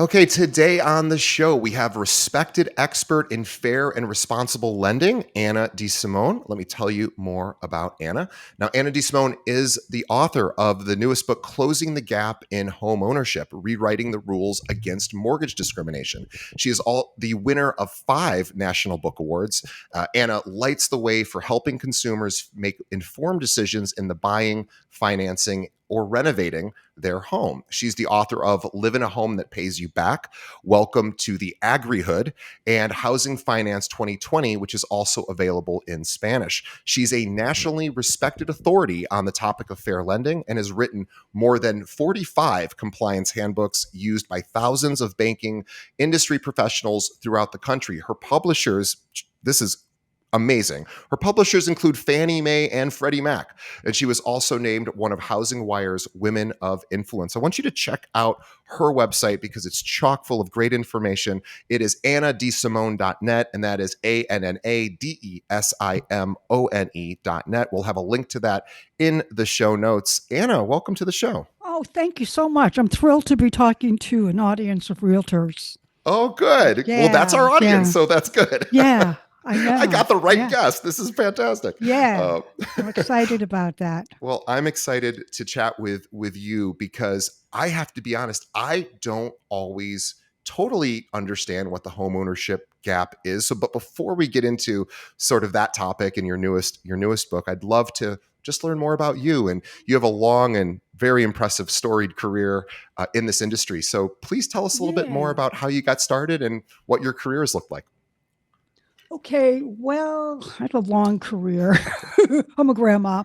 Okay, today on the show, we have respected expert in fair and responsible lending, Anna DeSimone. Let me tell you more about Anna. Now, Anna DeSimone is the author of the newest book, Closing the Gap in Homeownership, Rewriting the Rules Against Mortgage Discrimination. She is the winner of 5 National Book Awards. Anna lights the way for helping consumers make informed decisions in the buying, financing, or renovating their home. She's the author of Live in a Home That Pays You Back, Welcome to the Agrihood, and Housing Finance 2020, which is also available in Spanish. She's a nationally respected authority on the topic of fair lending and has written more than 45 compliance handbooks used by thousands of banking industry professionals throughout the country. Her publishers, this is amazing. Her publishers include Fannie Mae and Freddie Mac, and she was also named one of Housing Wire's Women of Influence. I want you to check out her website because it's chock full of great information. It is annadesimone.net, and that is ANNADESIMONE.net. We'll have a link to that in the show notes. Anna, welcome to the show. Oh, thank you so much. I'm thrilled to be talking to an audience of realtors. Oh, good. Yeah, well, that's our audience, yeah. so that's good. Yeah, I know. I got the right guess. This is fantastic. Yeah, I'm excited about that. Well, I'm excited to chat with you because I have to be honest, I don't always totally understand what the homeownership gap is. So, but before we get into sort of that topic and your newest book, I'd love to just learn more about you. And you have a long and very impressive storied career in this industry. So please tell us a little bit more about how you got started and what your career has looked like. Okay, well, I had a long career. I'm a grandma.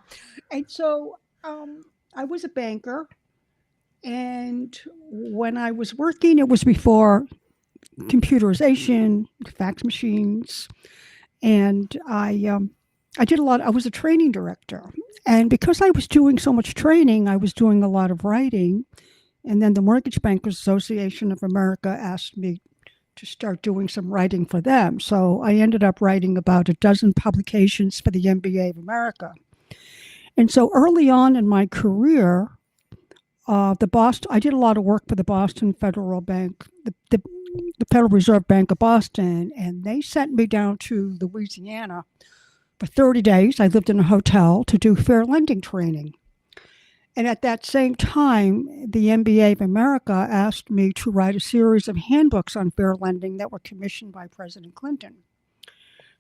And so I was a banker. And when I was working, it was before computerization, fax machines. And I did a lot. I was a training director. And because I was doing so much training, I was doing a lot of writing. And then the Mortgage Bankers Association of America asked me to start doing some writing for them. So I ended up writing about a dozen publications for the MBA of America. And so early on in my career, I did a lot of work for the Boston Federal Bank, the Federal Reserve Bank of Boston, and they sent me down to Louisiana for 30 days. I lived in a hotel to do fair lending training. And at that same time, the MBA of America asked me to write a series of handbooks on fair lending that were commissioned by President Clinton.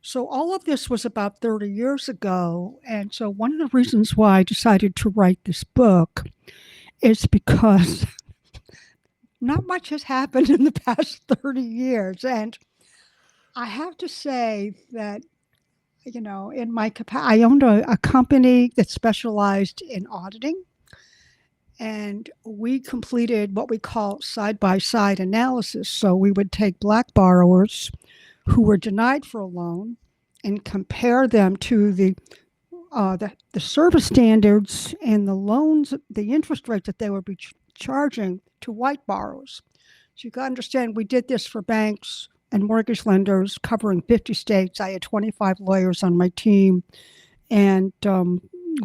So all of this was about 30 years ago. And so one of the reasons why I decided to write this book is because not much has happened in the past 30 years. And I have to say that, in my capacity, I owned a company that specialized in auditing. And we completed what we call side-by-side analysis. So we would take Black borrowers who were denied for a loan and compare them to the service standards and the loans, the interest rate that they would be charging to white borrowers. So you got to understand, we did this for banks and mortgage lenders covering 50 states. I had 25 lawyers on my team, and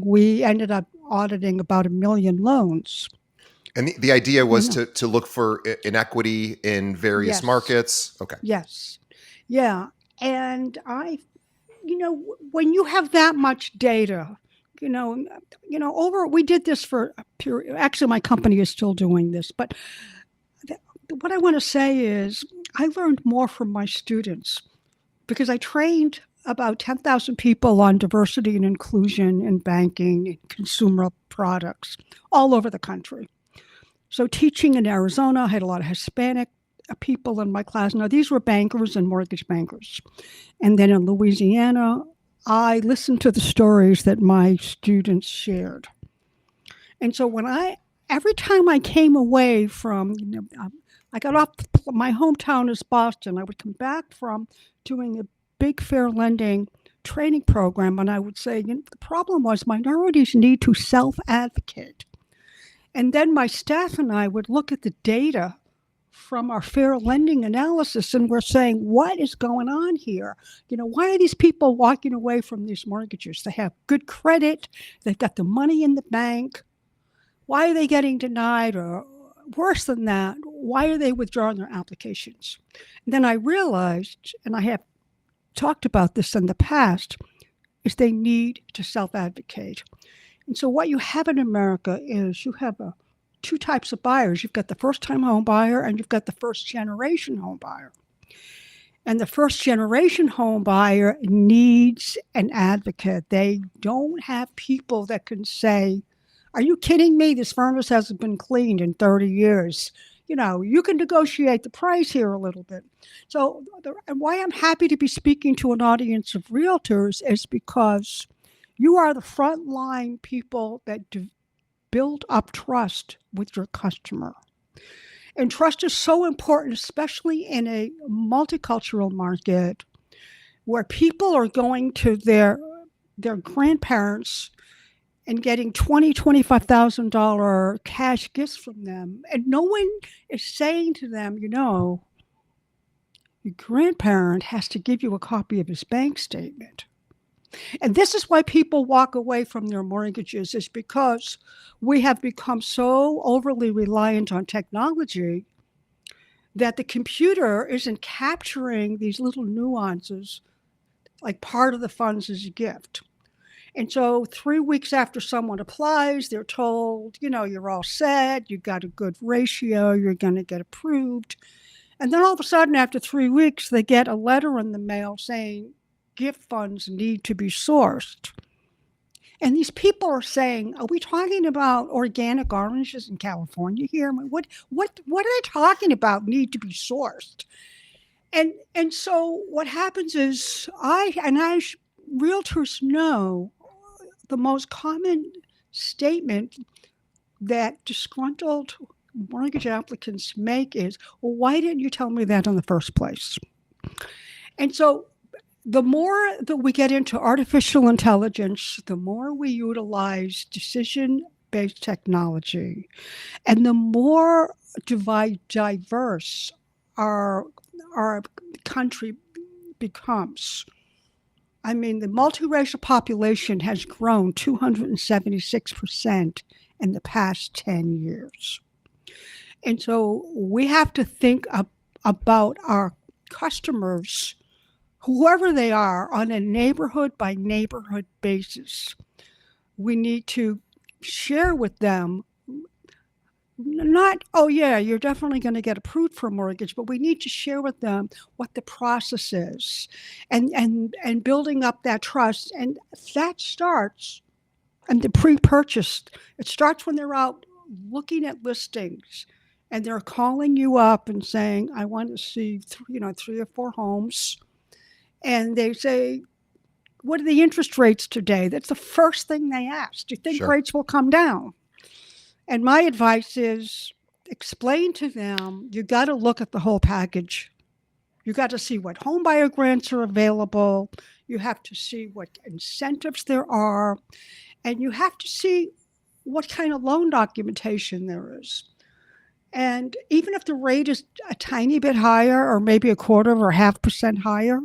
we ended up auditing about 1 million loans. And the idea was to look for inequity in various markets. Okay. Yes. Yeah. And when you have that much data, we did this for a period. Actually, my company is still doing this. But what I want to say is I learned more from my students because I trained about 10,000 people on diversity and inclusion in banking and consumer products all over the country. So teaching in Arizona, I had a lot of Hispanic people in my class. Now, these were bankers and mortgage bankers. And then in Louisiana, I listened to the stories that my students shared. And so every time I came away from, I got off, my hometown is Boston. I would come back from doing a big fair lending training program, and I would say, the problem was minorities need to self-advocate. And then my staff and I would look at the data from our fair lending analysis, and we're saying, what is going on here? Why are these people walking away from these mortgages? They have good credit. They've got the money in the bank. Why are they getting denied? Or worse than that, why are they withdrawing their applications? And then I realized, and I have talked about this in the past, is they need to self-advocate. And so what you have in America is you have two types of buyers. You've got the first-time home buyer and you've got the first-generation home buyer. And the first-generation home buyer needs an advocate. They don't have people that can say, are you kidding me? This furnace hasn't been cleaned in 30 years. You can negotiate the price here a little bit. So and why I'm happy to be speaking to an audience of realtors is because you are the frontline people that build up trust with your customer. And trust is so important, especially in a multicultural market where people are going to their grandparents and getting $25,000 cash gifts from them. And no one is saying to them, your grandparent has to give you a copy of his bank statement. And this is why people walk away from their mortgages, is because we have become so overly reliant on technology that the computer isn't capturing these little nuances, like part of the funds is a gift. And so 3 weeks after someone applies, they're told, you're all set, you've got a good ratio, you're going to get approved. And then all of a sudden, after 3 weeks, they get a letter in the mail saying gift funds need to be sourced. And these people are saying, are we talking about organic oranges in California here? I mean, what are they talking about need to be sourced? And so what happens is realtors know the most common statement that disgruntled mortgage applicants make is, well, why didn't you tell me that in the first place? And so the more that we get into artificial intelligence, the more we utilize decision-based technology, and the more diverse our country becomes. I mean, the multiracial population has grown 276% in the past 10 years. And so we have to think about our customers, whoever they are, on a neighborhood by neighborhood basis. We need to share with them, not, oh yeah, you're definitely going to get approved for a mortgage, but we need to share with them what the process is and building up that trust. And that starts, and the pre-purchase, it starts when they're out looking at listings and they're calling you up and saying, I want to see 3 or 4 homes. And they say, what are the interest rates today? That's the first thing they ask. Do you think rates will come down? And my advice is explain to them, you got to look at the whole package. You got to see what homebuyer grants are available. You have to see what incentives there are. And you have to see what kind of loan documentation there is. And even if the rate is a tiny bit higher, or maybe 1/4 or 0.5% higher,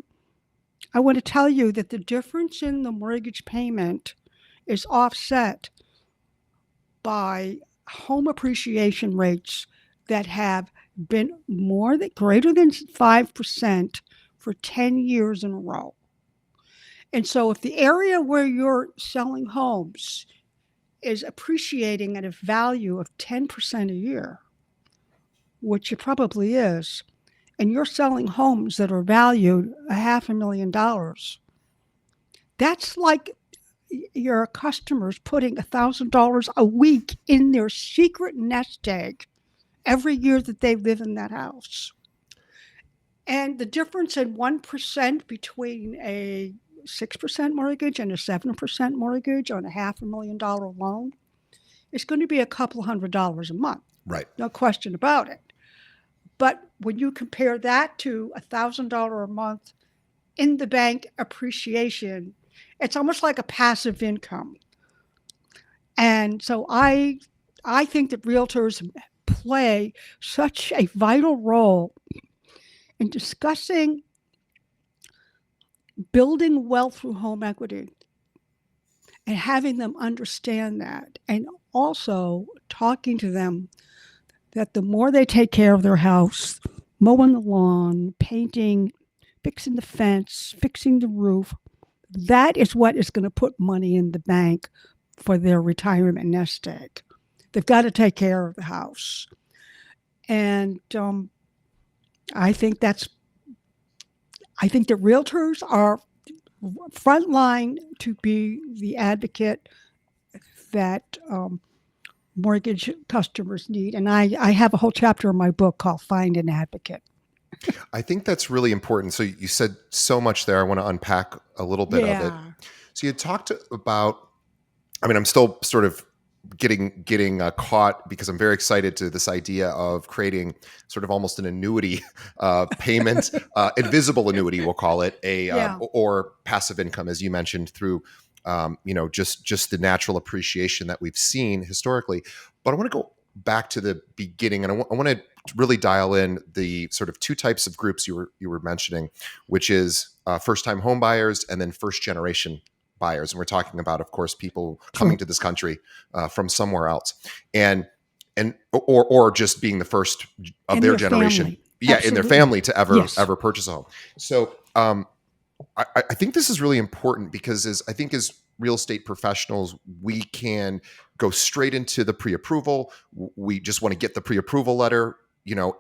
I want to tell you that the difference in the mortgage payment is offset by home appreciation rates that have been greater than 5% for 10 years in a row. And so if the area where you're selling homes is appreciating at a value of 10% a year, which it probably is, and you're selling homes that are valued $500,000, that's like your customers putting $1,000 a week in their secret nest egg every year that they live in that house. And the difference in 1% between a 6% mortgage and a 7% mortgage on a $500,000 loan is going to be a couple $100 a month. Right. No question about it. But when you compare that to $1,000 a month in the bank appreciation, it's almost like a passive income. And so I think that realtors play such a vital role in discussing building wealth through home equity and having them understand that, and also talking to them that the more they take care of their house, mowing the lawn, painting, fixing the fence, fixing the roof, that is what is going to put money in the bank for their retirement nest egg. They've got to take care of the house. And I think that's, I think that realtors are frontline to be the advocate that mortgage customers need. And I have a whole chapter in my book called Find an Advocate. I think that's really important. So you said so much there. I want to unpack a little bit of it. Yeah. So you talked about, I mean, I'm still sort of getting caught because I'm very excited to this idea of creating sort of almost an annuity payment, invisible annuity, we'll call it, Yeah. or passive income, as you mentioned, through just the natural appreciation that we've seen historically. But I want to go back to the beginning, and I want to really dial in the sort of two types of groups you were mentioning, which is first time home buyers and then first generation buyers. And we're talking about, of course, people coming to this country from somewhere else, and or just being the first of In their their generation, family. in their Absolutely. family to Yes. ever purchase a home. So I think this is really important because as real estate professionals, we can go straight into the pre-approval. We just want to get the pre-approval letter,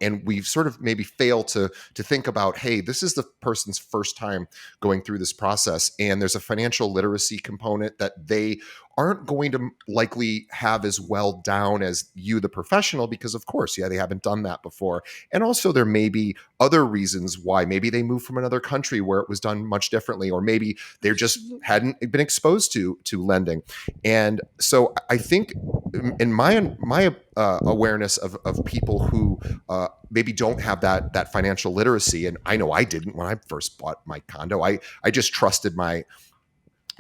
and we sort of maybe fail to think about, hey, this is the person's first time going through this process, and there's a financial literacy component that they aren't going to likely have as well down as you, the professional, because of course, they haven't done that before. And also there may be other reasons why. Maybe they moved from another country where it was done much differently, or maybe they just hadn't been exposed to lending. And so I think in my awareness of people who maybe don't have that financial literacy, and I know I didn't when I first bought my condo. I just trusted my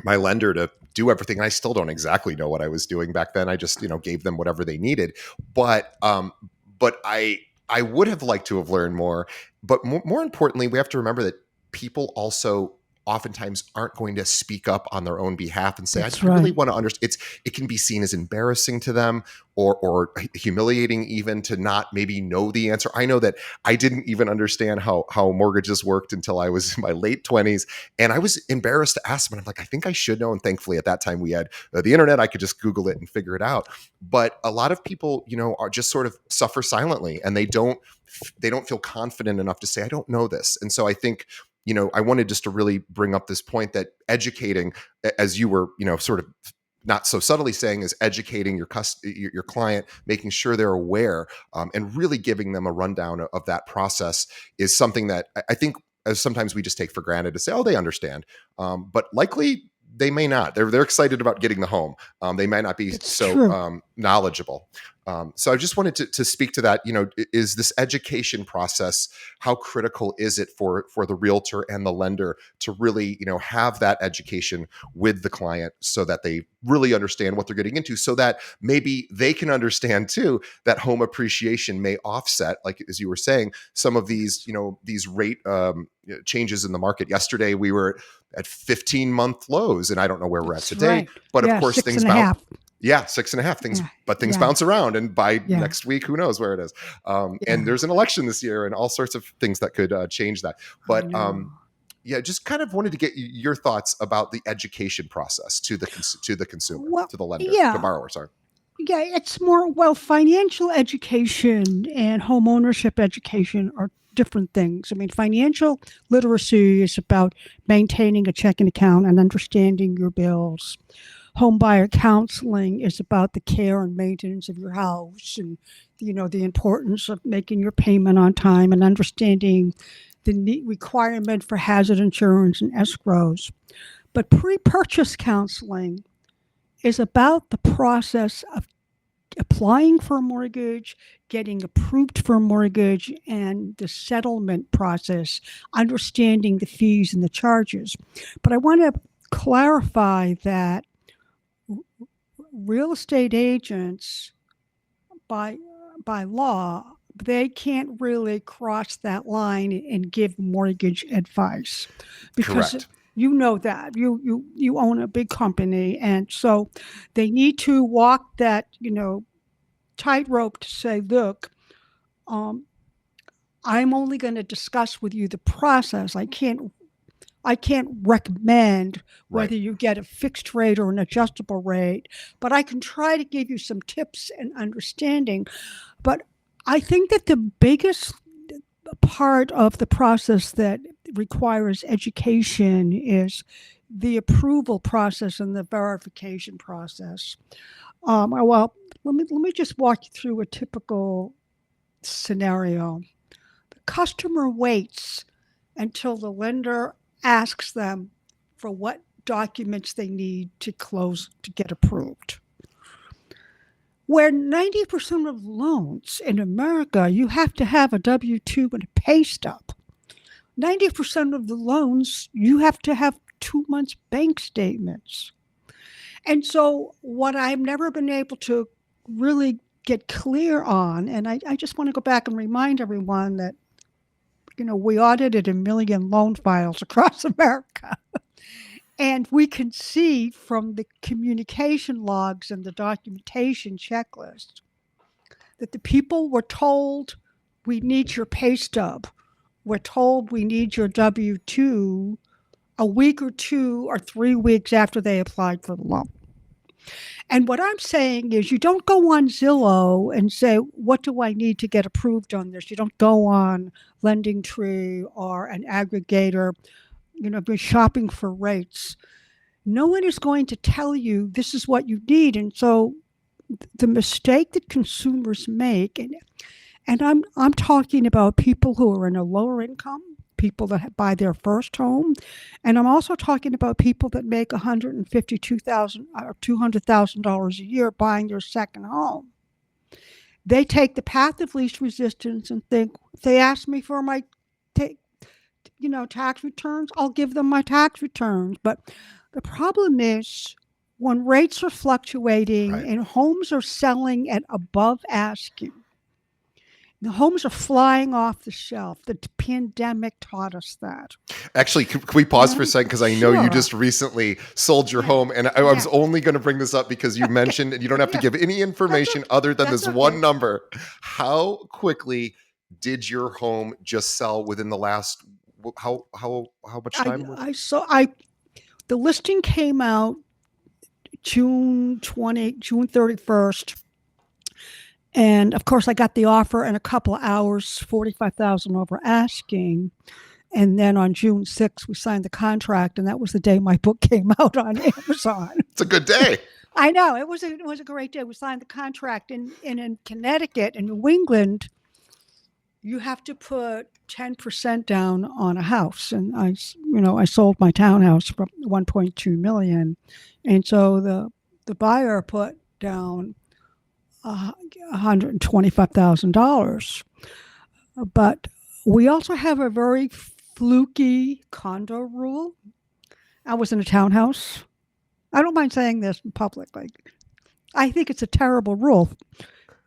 lender to do everything. I still don't exactly know what I was doing back then. I just gave them whatever they needed. But I would have liked to have learned more. But more importantly, we have to remember that people also oftentimes aren't going to speak up on their own behalf and say, That's I really right. want to understand. It can be seen as embarrassing to them or humiliating even to not maybe know the answer. I know that I didn't even understand how mortgages worked until I was in my late 20s. And I was embarrassed to ask them. And I'm like, I think I should know. And thankfully at that time we had the internet. I could just Google it and figure it out. But a lot of people, are just sort of suffer silently, and they don't feel confident enough to say, I don't know this. And so I think, I wanted just to really bring up this point that educating, as you were, sort of not so subtly saying, is educating your client, making sure they're aware, and really giving them a rundown of that process is something that I think sometimes we just take for granted to say, oh, they understand. But likely they may not. They're excited about getting the home. They might not be It's so true. knowledgeable. So I just wanted to speak to that. Is this education process, how critical is it for the realtor and the lender to really, have that education with the client so that they really understand what they're getting into, so that maybe they can understand too that home appreciation may offset, like as you were saying, some of these, these rate changes in the market. Yesterday we were at 15-month lows, and I don't know where we're at That's today, right. but of Yeah, course six things and a bounce. half. Yeah, 6.5 things, Yeah. but things Yeah. bounce around, and by Yeah. next week, who knows where it is? And Yeah. there's an election this year, and all sorts of things that could change that. I But know. yeah, just kind of wanted to get your thoughts about the education process to the consumer, Well, to the lender, to yeah. borrower. Sorry. Yeah, it's more, well, financial education and home ownership education are different things. I mean, financial literacy is about maintaining a checking account and understanding your bills. Home buyer counseling is about the care and maintenance of your house, and the importance of making your payment on time and understanding the requirement for hazard insurance and escrows. But pre-purchase counseling is about the process of applying for a mortgage, getting approved for a mortgage, and the settlement process, understanding the fees and the charges. But I want to clarify that real estate agents, by law, they can't really cross that line and give mortgage advice, because Correct. you know that you own a big company, and so they need to walk that tightrope to say, look, I'm only going to discuss with you the process. I can't recommend Right. whether you get a fixed rate or an adjustable rate, but I can try to give you some tips and understanding. But I think that the biggest part of the process that requires education is the approval process and the verification process. Well, let me just walk you through a typical scenario. The customer waits until the lender asks them for what documents they need to close to get approved. Where 90% of loans in America, you have to have a W 2 and a pay stub. 90% of the loans, you have to have 2 months bank statements. And so, what I've never been able to really get clear on, and I just want to go back and remind everyone that, we audited 1 million loan files across America. And we can see from the communication logs and the documentation checklist that the people were told, we need your pay stub. We're told we need your W 2 a week or 2 or 3 weeks after they applied for the loan. And what I'm saying is, you don't go on Zillow and say, what do I need to get approved on this? You don't go on Lending Tree or an aggregator, be shopping for rates. No one is going to tell you this is what you need. And so the mistake that consumers make, and I'm talking about people who are in a lower income, people that buy their first home, and I'm also talking about people that make $152,000 or $200,000 a year buying their second home. They take the path of least resistance and think, if they ask me for my tax returns, I'll give them my tax returns. But the problem is, when rates are fluctuating Right. and homes are selling at above asking, the homes are flying off the shelf. The pandemic taught us that. Actually, can we pause for a second? Because I know you Sure. just recently sold your Yeah. home. And I was only going to bring this up because you mentioned, and you don't have to Yeah. give any information other than That's this okay. one number. How quickly did your home just sell within the last, how much time? The listing came out June 31st. And of course, I got the offer in a couple of hours, 45,000 over asking. And then on June 6th, we signed the contract, and that was the day my book came out on Amazon. It's a good day. I know, it was a great day. We signed the contract, and in Connecticut and New England, you have to put 10% down on a house. And I sold my townhouse for 1.2 million, and so the buyer put down $125,000. But we also have a very fluky condo rule. I was in a townhouse. I don't mind saying this in public. I think it's a terrible rule.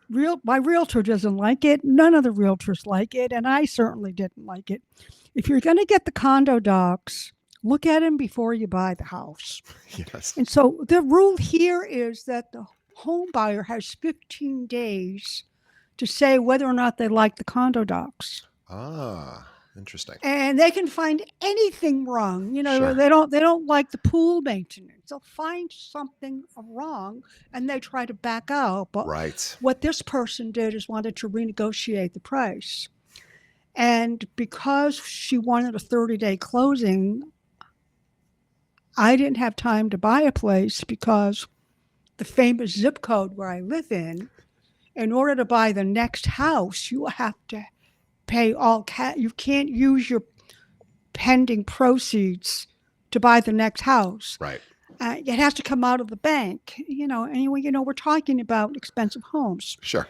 My realtor doesn't like it. None of the realtors like it, and I certainly didn't like it. If you're going to get the condo docs, look at them before you buy the house. Yes. And so the rule here is that the home buyer has 15 days to say whether or not they like the condo docs. Ah, interesting. And they can find anything wrong. Sure. They don't like the pool maintenance. They'll find something wrong and they try to back out. But Right. what this person did is wanted to renegotiate the price. And because she wanted a 30-day closing, I didn't have time to buy a place because the famous zip code where I live in order to buy the next house, you have to pay all cash. You can't use your pending proceeds to buy the next house. Right. It has to come out of the bank. Anyway, we're talking about expensive homes. Sure.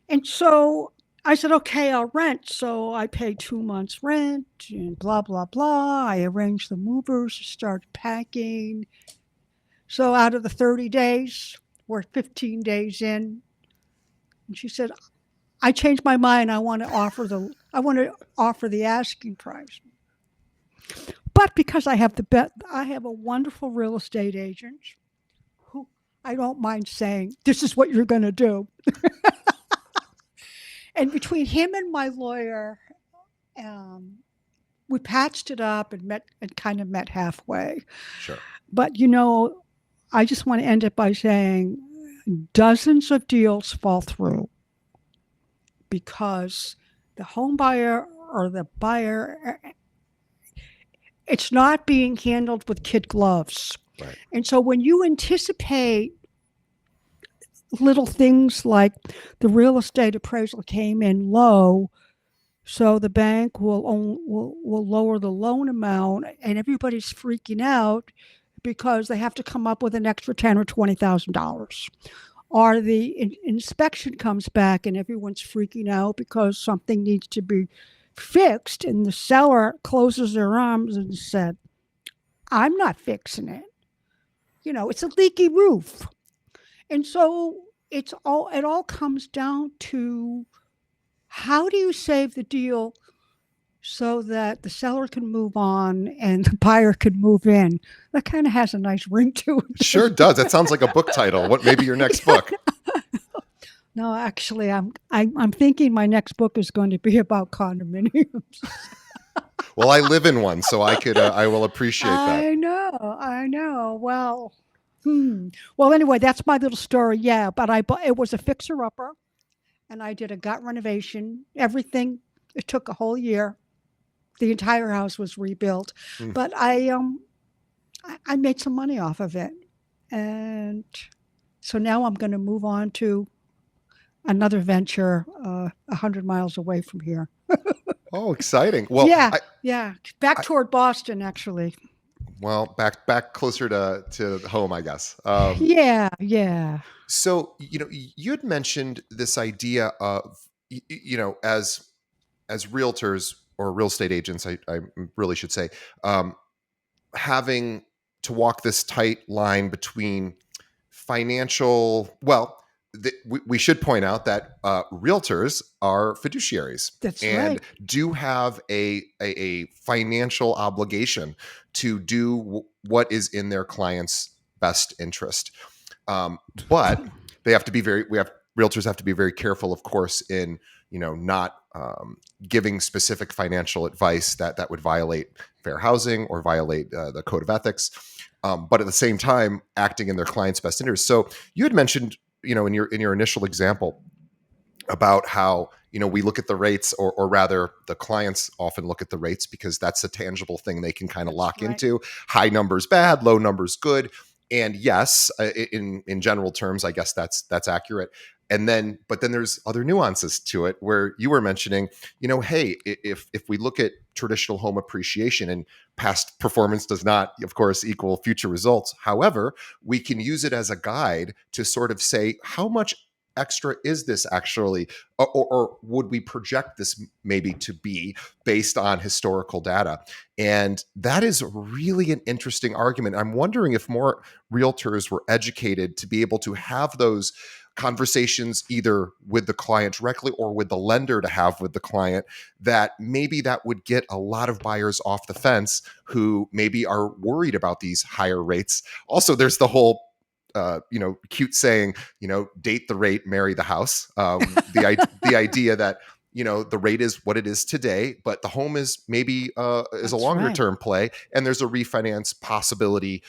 And so I said, okay, I'll rent. So I paid 2 months rent and blah, blah, blah. I arranged the movers, started packing. So out of the 30 days, we're 15 days in. And she said, I changed my mind. I want to offer the asking price. But because I have a wonderful real estate agent who I don't mind saying, this is what you're going to do. And between him and my lawyer, um, we patched it up and kind of met halfway. Sure. But I just want to end it by saying dozens of deals fall through because the home buyer or the buyer, it's not being handled with kid gloves. Right. And so when you anticipate little things like the real estate appraisal came in low, so the bank will lower the loan amount, and everybody's freaking out because they have to come up with an extra $10,000 or $20,000. Or the inspection comes back and everyone's freaking out because something needs to be fixed, and the seller closes their arms and said, "I'm not fixing it. It's a leaky roof." And so it all comes down to how do you save the deal so that the seller can move on and the buyer can move in. That kind of has a nice ring to it. Sure does. That sounds like a book title. What maybe your next book? No, actually, I'm thinking my next book is going to be about condominiums. Well, I live in one, so I will appreciate that. I know. Well, Well, anyway, that's my little story. Yeah, but it was a fixer upper, and I did a gut renovation. Everything. It took a whole year. The entire house was rebuilt, Mm. but I made some money off of it, and so now I'm going to move on to another venture 100 miles away from here. Oh, exciting. Well, Yeah, back toward Boston, actually. back closer to home, I guess. Yeah. So, you had mentioned this idea of, as realtors or real estate agents, I really should say, having to walk this tight line between financial, we should point out that realtors are fiduciaries That's and right. do have a financial obligation to do what is in their client's best interest. But they have to be realtors have to be very careful, of course, in not giving specific financial advice that would violate fair housing or violate the code of ethics. But at the same time, acting in their client's best interest. So you had mentioned, in your initial example, about how we look at the rates, or rather the clients often look at the rates because that's a tangible thing they can kind of lock right. into. High numbers bad, low numbers good. And yes, in general terms, I guess that's accurate. But then there's other nuances to it where you were mentioning, hey, if we look at traditional home appreciation, and past performance does not, of course, equal future results. However, we can use it as a guide to sort of say, how much extra is this actually, or would we project this maybe to be based on historical data? And that is really an interesting argument. I'm wondering if more realtors were educated to be able to have those conversations either with the client directly or with the lender to have with the client, that maybe that would get a lot of buyers off the fence who maybe are worried about these higher rates. Also, there's the whole cute saying, date the rate, marry the house. The idea that the rate is what it is today, but the home is maybe is a longer term play, and there's a refinance possibility.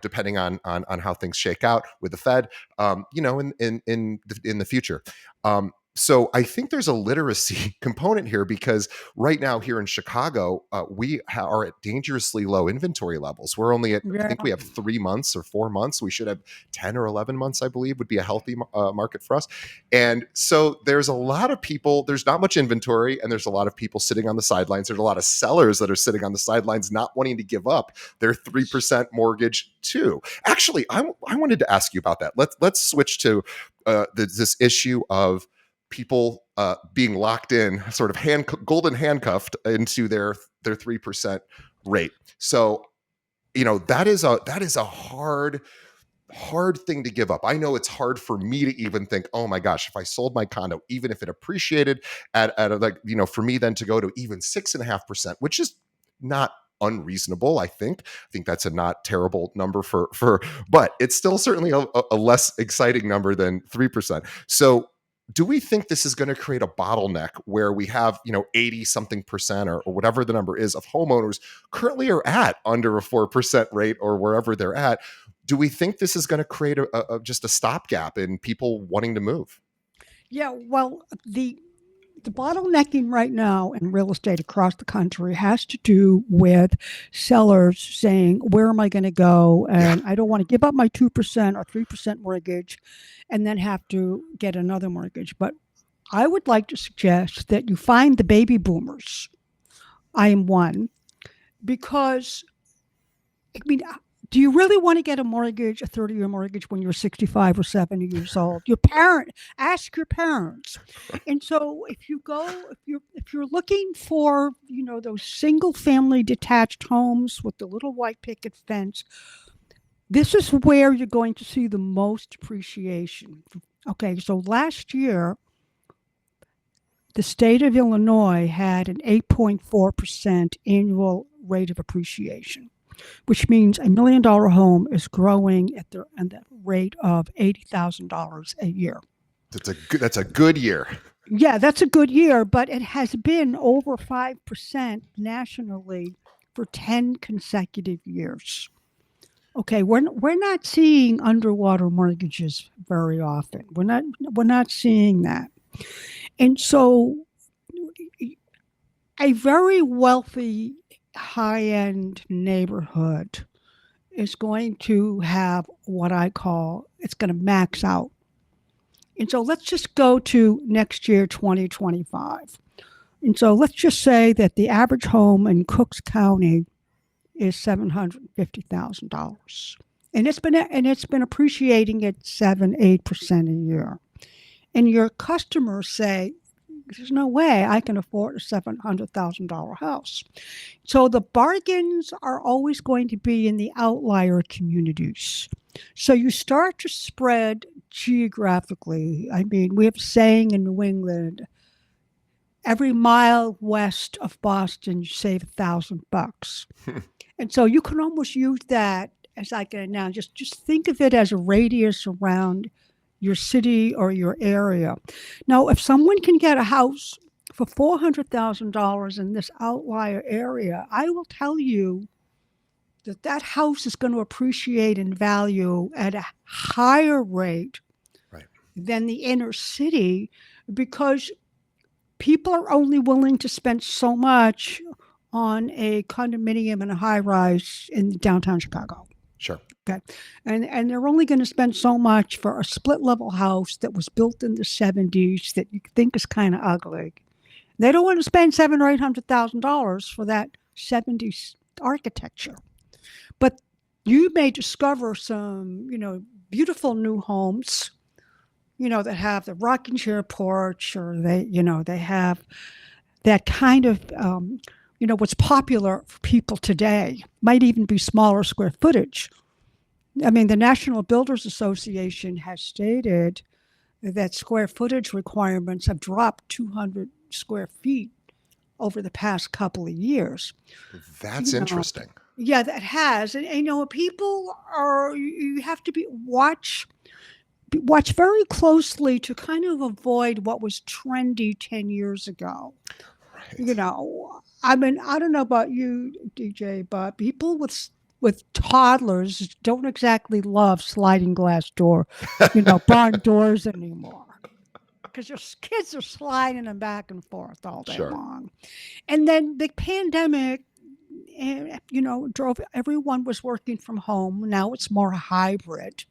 Depending on how things shake out with the Fed, in the future. So I think there's a literacy component here, because right now here in Chicago, we are at dangerously low inventory levels. We're only at, I think we have 3 months or 4 months. We should have 10 or 11 months, I believe, would be a healthy market for us. And so there's a lot of people, there's not much inventory, and there's a lot of people sitting on the sidelines. There's a lot of sellers that are sitting on the sidelines, not wanting to give up their 3% mortgage too. Actually, I wanted to ask you about that. Let's switch to this issue of people being locked in, sort of golden handcuffed into their 3% rate. So, that is a hard thing to give up. I know it's hard for me to even think, oh my gosh, if I sold my condo, even if it appreciated at for me then to go to even 6.5%, which is not unreasonable. I think that's a not terrible number but it's still certainly a less exciting number than 3%. So do we think this is going to create a bottleneck where we have, 80 something percent or whatever the number is of homeowners currently are at under a 4% rate or wherever they're at? Do we think this is going to create just a stopgap in people wanting to move? Yeah, well, the bottlenecking right now in real estate across the country has to do with sellers saying, where am I going to go? Yeah. And I don't want to give up my 2% or 3% mortgage and then have to get another mortgage. But I would like to suggest that you find the baby boomers. I am one, because I mean, do you really want to get a mortgage, a 30-year mortgage, when you're 65 or 70 years old? Ask your parents. And so if you're looking for, those single family detached homes with the little white picket fence, this is where you're going to see the most appreciation. Okay, so last year, the state of Illinois had an 8.4% annual rate of appreciation, which means $1 million home is growing at the rate of $80,000 a year. That's a good year. Yeah, that's a good year, but it has been over 5% nationally for 10 consecutive years. Okay, we're not seeing underwater mortgages very often. We're not seeing that. And so a very wealthy high-end neighborhood is going to have what I call, it's going to max out. And so let's just go to next year, 2025. And so let's just say that the average home in Cooks County is $750,000. And it's been appreciating at 7-8% a year. And your customers say, there's no way I can afford a $700,000 house. So the bargains are always going to be in the outlier communities. So you start to spread geographically. I mean, we have a saying in New England, every mile west of Boston, you save $1,000. And so you can almost use that as like a now. Just think of it as a radius around your city or your area. Now, if someone can get a house for $400,000 in this outlier area, I will tell you that house is going to appreciate in value at a higher rate Right. than the inner city, because people are only willing to spend so much on a condominium and a high rise in downtown Chicago. Sure. Okay. And they're only going to spend so much for a split level house that was built in the 70s that you think is kind of ugly. They don't want to spend $700,000 or $800,000 for that 70s architecture. But you may discover some, beautiful new homes, that have the rocking chair porch, or they have that kind of, what's popular for people today. Might even be smaller square footage. I mean, the National Builders Association has stated that square footage requirements have dropped 200 square feet over the past couple of years. That's interesting. Yeah, that has. And people you have to watch very closely to kind of avoid what was trendy 10 years ago. Right. I mean, I don't know about you, DJ, but people with toddlers don't exactly love sliding glass barn doors anymore, because your kids are sliding them back and forth all day long. And then the pandemic, everyone was working from home. Now it's more hybrid.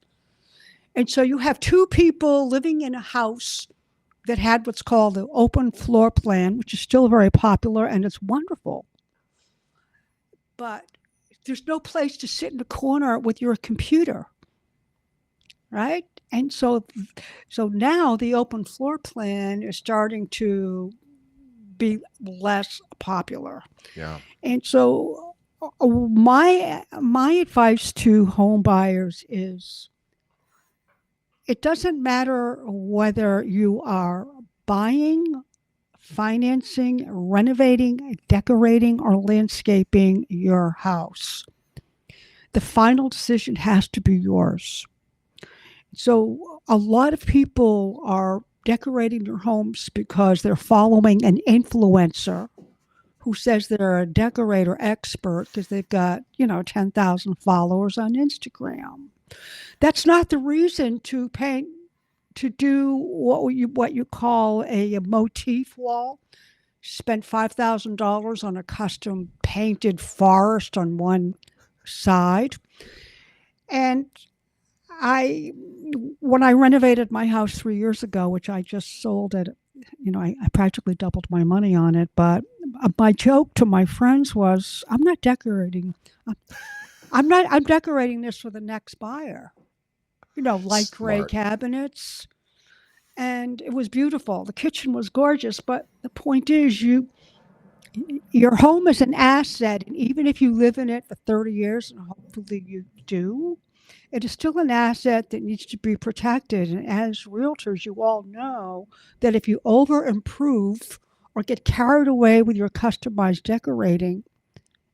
And so you have two people living in a house that had what's called the open floor plan, which is still very popular and it's wonderful. But there's no place to sit in the corner with your computer, right? And so now the open floor plan is starting to be less popular. Yeah. And so my advice to home buyers is, it doesn't matter whether you are buying, financing, renovating, decorating, or landscaping your house. The final decision has to be yours. So a lot of people are decorating their homes because they're following an influencer who says they're a decorator expert because they've got, 10,000 followers on Instagram. That's not the reason to paint, to do what you call a motif wall. Spent $5,000 on a custom painted forest on one side. And I, when I renovated my house 3 years ago, which I just sold at, I practically doubled my money on it. But my joke to my friends was, I'm not decorating. I'm decorating this for the next buyer. Light gray Smart. cabinets, and it was beautiful. The kitchen was gorgeous, but the point is, your home is an asset, and even if you live in it for 30 years, and hopefully you do, it is still an asset that needs to be protected. And as realtors, you all know that if you over improve or get carried away with your customized decorating,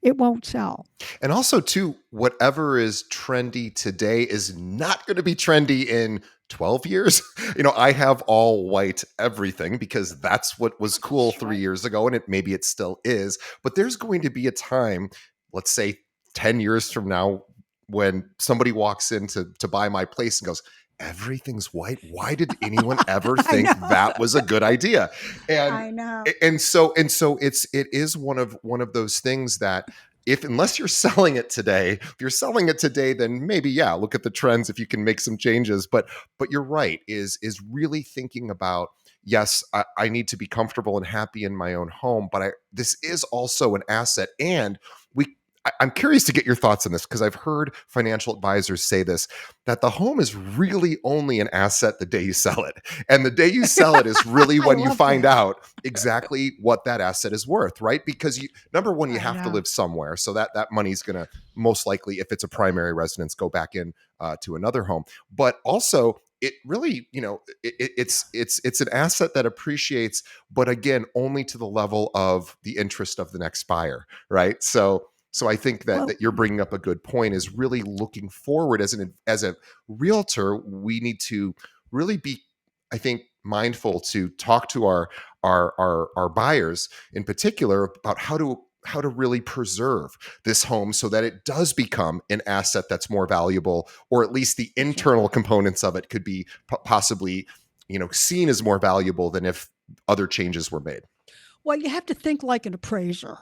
it won't sell. And also, too, whatever is trendy today is not going to be trendy in 12 years. I have all white everything because that's what was cool That's 3 years ago, and maybe it still is. But there's going to be a time, let's say 10 years from now, when somebody walks in to buy my place and goes, everything's white. Why did anyone ever I think know. that was a good idea? And I know. and so it is one of those things that, if unless you're selling it today, if you're selling it today, then maybe, yeah, look at the trends if you can make some changes. But you're right, is really thinking about, yes, I need to be comfortable and happy in my own home, but this is also an asset. And I'm curious to get your thoughts on this, because I've heard financial advisors say this, that the home is really only an asset the day you sell it. And the day you sell it is really I when you love find that. out exactly what that asset is worth, right? Because number one, you I have to know. live somewhere. So that money's going to most likely, if it's a primary residence, go back in to another home. But also, it really, it's an asset that appreciates, but again, only to the level of the interest of the next buyer, right? So I think that Well, that you're bringing up a good point, is really looking forward as a realtor. We need to really be, I think, mindful to talk to our buyers in particular about how to really preserve this home so that it does become an asset that's more valuable, or at least the that's right. internal components of it could be possibly seen as more valuable than if other changes were made. Well, you have to think like an appraiser.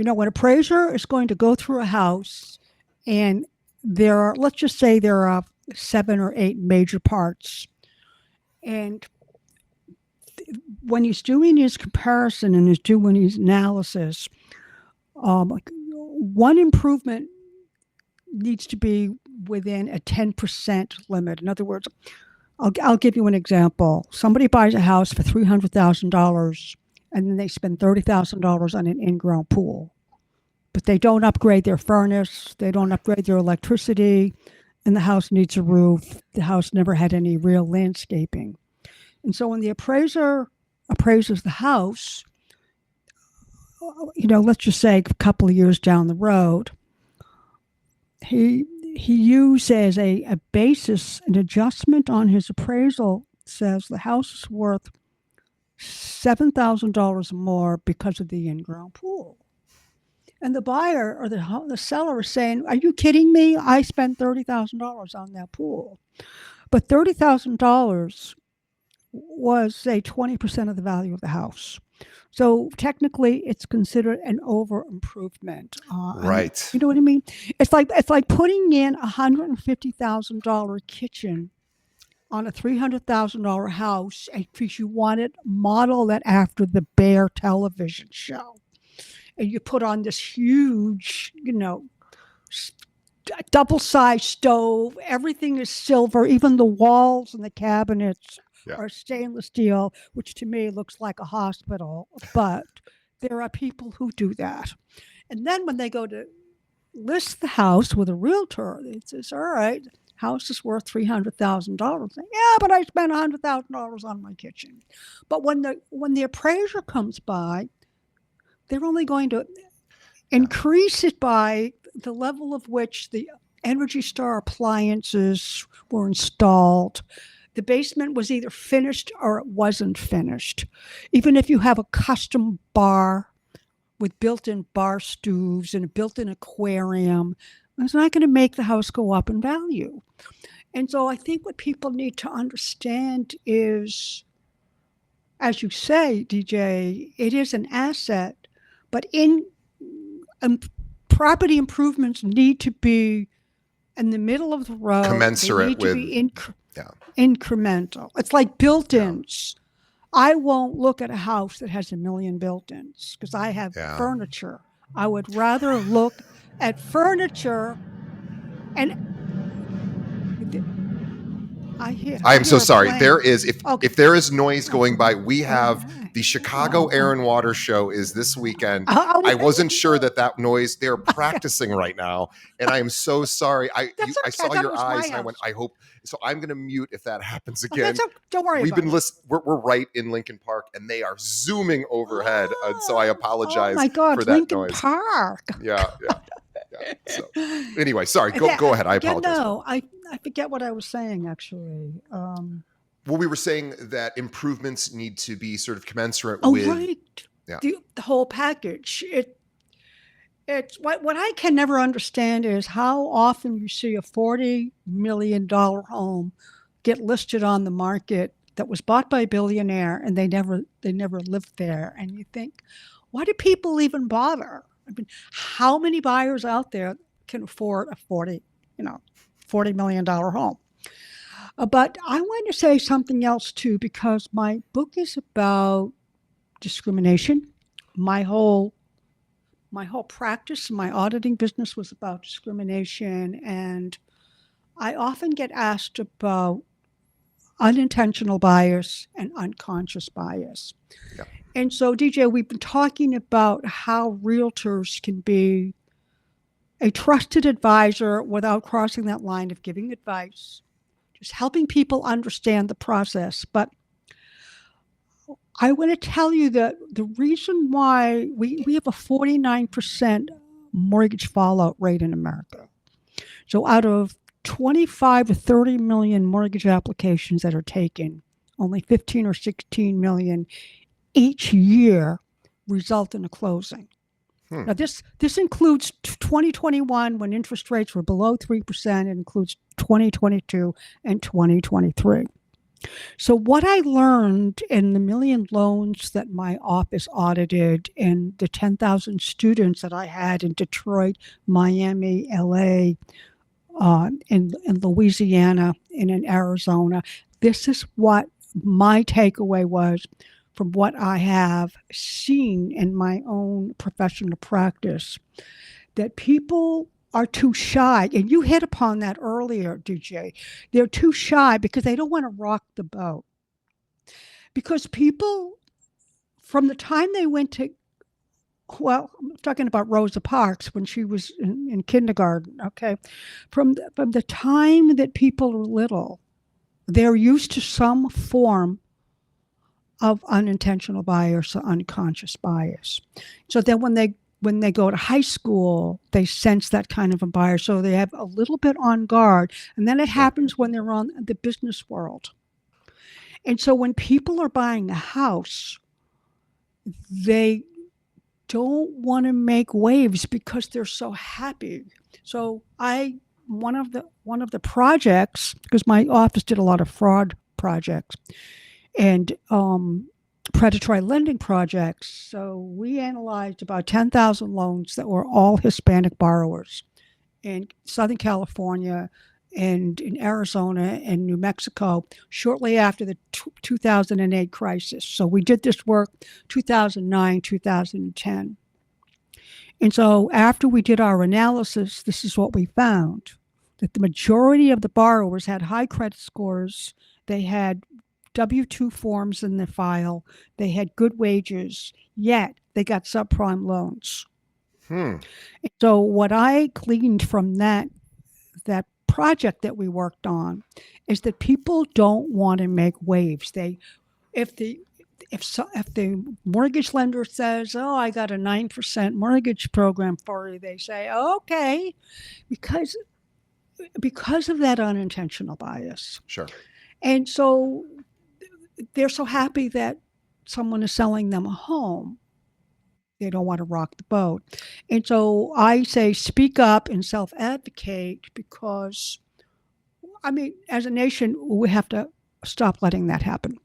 An appraiser is going to go through a house, and let's just say there are 7 or 8 major parts. And when he's doing his comparison and he's doing his analysis, one improvement needs to be within a 10% limit. In other words, I'll give you an example. Somebody buys a house for $300,000, and then they spend $30,000 on an in-ground pool. But they don't upgrade their furnace, they don't upgrade their electricity, and the house needs a roof. The house never had any real landscaping. And so when the appraiser appraises the house, let's just say a couple of years down the road, he uses a basis, an adjustment on his appraisal says the house is worth $7,000 more because of the in-ground pool. And the buyer or the seller is saying, "Are you kidding me? I spent $30,000 on that pool." But $30,000 was, say, 20% of the value of the house. So technically, it's considered an over improvement. And Right. you know what I mean? It's like putting in $150,000 kitchen on a $300,000 house because you want it model it after the Bear television show, and you put on this huge, double-sized stove. Everything is silver. Even the walls and the cabinets Yeah. are stainless steel, which to me looks like a hospital. But there are people who do that. And then when they go to list the house with a realtor, it says, "All right, house is worth $300,000." Yeah, but I spent $100,000 on my kitchen. But when the appraiser comes by, they're only going to Yeah. increase it by the level of which the Energy Star appliances were installed, the basement was either finished or it wasn't finished. Even if you have a custom bar with built-in bar stools and a built-in aquarium, it's not going to make the house go up in value. And so I think what people need to understand is, as you say, DJ, it is an asset, but um, property improvements need to be in the middle of the road. Commensurate they need with, to be yeah. incremental. It's like built-ins. I won't look at a house that has 1 million built-ins because I have furniture. I would rather look at furniture, and I I'm so hear a sorry. plane. There is, if there is noise going by, we have the Chicago Oh, Air and Water Show is this weekend. oh, I wasn't sure that noise, they're practicing right now. And I am so sorry. I that's okay. saw I thought it your was eyes my and I went, house. I hope, so I'm going to mute if that happens Oh, again. don't worry We've about been it. listening. We're right in Lincoln Park and they are zooming overhead. And so I Oh apologize my God, for that Lincoln noise. Park. Yeah. So anyway, sorry, go ahead. I apologize. No, I forget what I was saying actually. Well, we were saying that improvements need to be sort of commensurate Oh, with right. Yeah. The whole package. It's what I can never understand is how often you see a $40 million home get listed on the market that was bought by a billionaire and they never lived there. And you think, why do people even bother? I mean, how many buyers out there can afford a $40 million home? But I want to say something else too, because my book is about discrimination. My whole practice, my auditing business was about discrimination, and I often get asked about unintentional bias and unconscious bias. Yeah. And so, DJ, we've been talking about how realtors can be a trusted advisor without crossing that line of giving advice, just helping people understand the process. But I want to tell you that the reason why we have a 49% mortgage fallout rate in America. So out of 25 to 30 million mortgage applications that are taken, only 15 or 16 million each year result in a closing. Now, this includes 2021 when interest rates were below 3%. It includes 2022 and 2023. So what I learned in the million loans that my office audited and the 10,000 students that I had in Detroit, Miami, LA, in Louisiana, and in Arizona, this is what my takeaway was from what I have seen in my own professional practice, that people are too shy. And you hit upon that earlier, DJ. They're too shy because they don't want to rock the boat. Because people, from the time they went to, well, I'm talking about Rosa Parks when she was in kindergarten, okay? From the time that people are little, they're used to some form of unintentional bias or unconscious bias. So then when they go to high school, they sense that kind of a bias. So they have a little bit on guard. And then it happens when they're on the business world. And so when people are buying a house, they don't want to make waves because they're so happy. So one of the projects, because my office did a lot of fraud projects and predatory lending projects. So we analyzed about 10,000 loans that were all Hispanic borrowers in Southern California and in Arizona and New Mexico shortly after the 2008 crisis. So we did this work 2009, 2010. And so after we did our analysis, this is what we found, that the majority of the borrowers had high credit scores. They had W-2 forms in their file. They had good wages, yet they got subprime loans. So what I gleaned from that project that we worked on is that people don't want to make waves. If the mortgage lender says, "Oh, I got a 9% mortgage program for you," they say, "Okay," because of that unintentional bias. Sure. And so they're so happy that someone is selling them a home. They don't want to rock the boat. And so I say speak up and self advocate because, I mean, as a nation, we have to stop letting that happen.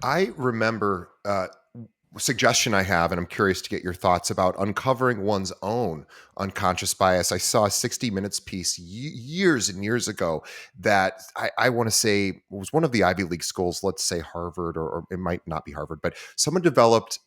I remember suggestion I have, and I'm curious to get your thoughts about uncovering one's own unconscious bias. I saw a 60 Minutes piece years and years ago that I want to say was one of the Ivy League schools, let's say Harvard, or it might not be Harvard, but someone developed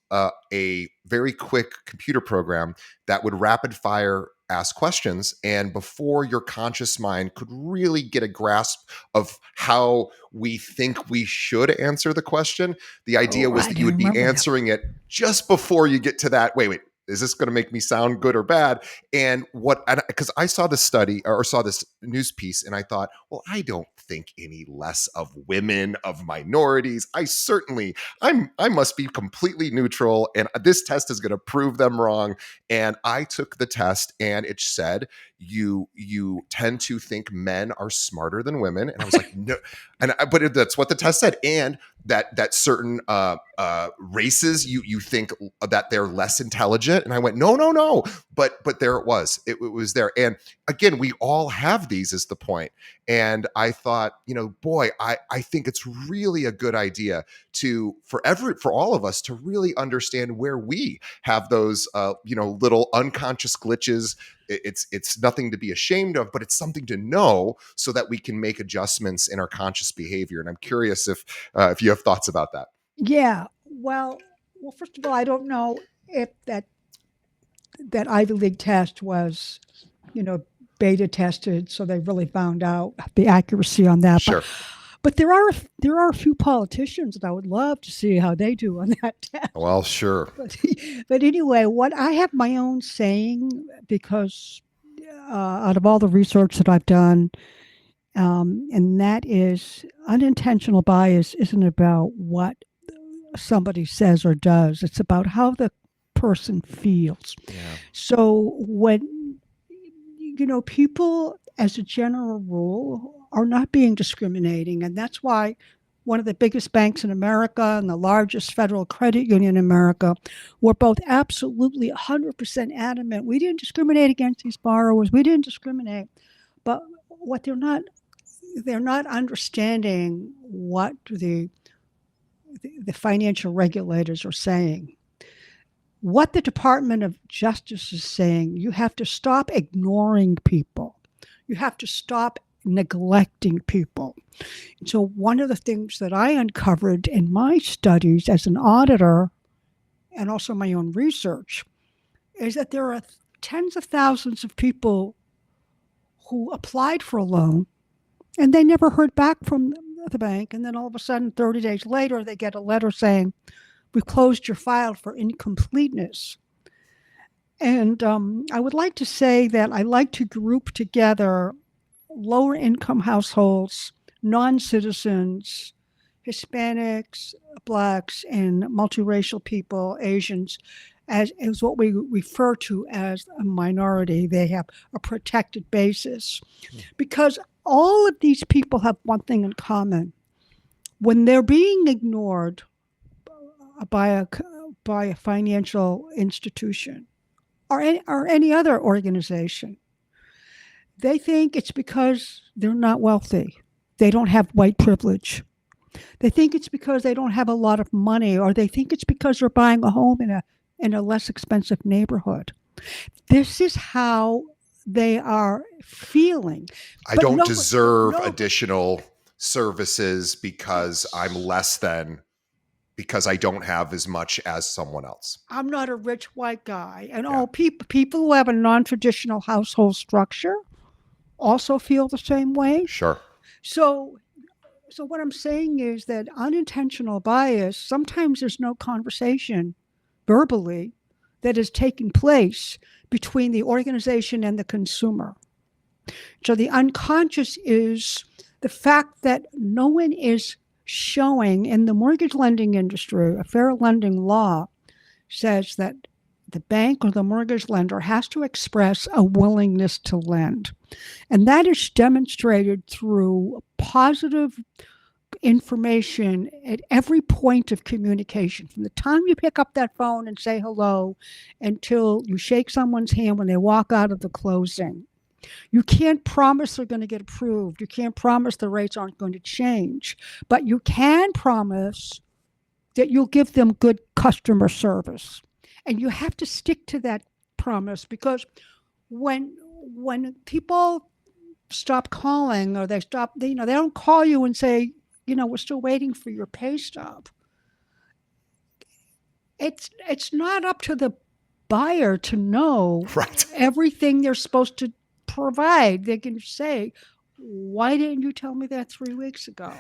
a very quick computer program that would rapid fire ask questions. And before your conscious mind could really get a grasp of how we think we should answer the question, the Oh, idea was right. that I you would be remember that. answering it just before you get to that. Wait, is this going to make me sound good or bad? And what, because I saw this study or saw this news piece and I thought, well, I don't think any less of women, of minorities. I must be completely neutral and this test is going to prove them wrong. And I took the test and it said, you tend to think men are smarter than women. And I was like, no. But that's what the test said. And that certain races you think that they're less intelligent, and I went no, but there it was. It was there, and again, we all have these is the point. And I thought, boy, I think it's really a good idea for all of us to really understand where we have those little unconscious glitches. It's nothing to be ashamed of, but it's something to know so that we can make adjustments in our conscious behavior. And I'm curious if you have thoughts about that. Yeah. Well, first of all, I don't know if that Ivy League test was, you know, beta tested, so they really found out the accuracy on that. Sure. But there are a few politicians that I would love to see how they do on that test. Well, sure. But anyway, what I have my own saying because out of all the research that I've done, and that is unintentional bias isn't about what somebody says or does. It's about how the person feels. Yeah. So when people as a general rule are not being discriminating, and that's why one of the biggest banks in America and the largest federal credit union in America were both absolutely 100% adamant. We didn't discriminate against these borrowers. We didn't discriminate. But what they're not understanding what the financial regulators are saying. What the Department of Justice is saying, you have to stop ignoring people. You have to stop neglecting people. So one of the things that I uncovered in my studies as an auditor and also my own research is that there are tens of thousands of people who applied for a loan and they never heard back from the bank. And then all of a sudden, 30 days later, they get a letter saying, "We've closed your file for incompleteness." And I would like to say that I like to group together lower income households, non-citizens, Hispanics, Blacks, and multiracial people, Asians, as what we refer to as a minority. They have a protected basis because all of these people have one thing in common. When they're being ignored by a financial institution or any other organization, they think it's because they're not wealthy. They don't have white privilege. They think it's because they don't have a lot of money, or they think it's because they're buying a home in a less expensive neighborhood. This is how they are feeling. I don't deserve additional services because I'm less than, because I don't have as much as someone else. I'm not a rich white guy. And people who have a non-traditional household structure also feel the same way. Sure. So what I'm saying is that unintentional bias, sometimes there's no conversation verbally that is taking place between the organization and the consumer. So the unconscious is the fact that no one is showing in the mortgage lending industry. A fair lending law says that the bank or the mortgage lender has to express a willingness to lend. And that is demonstrated through positive information at every point of communication, from the time you pick up that phone and say hello until you shake someone's hand when they walk out of the closing. You can't promise they're going to get approved. You can't promise the rates aren't going to change, but you can promise that you'll give them good customer service. And you have to stick to that promise, because when people stop calling, or they stop, they don't call you and say, we're still waiting for your pay stub. It's not up to the buyer to know Right. everything they're supposed to provide. They can say, why didn't you tell me that 3 weeks ago?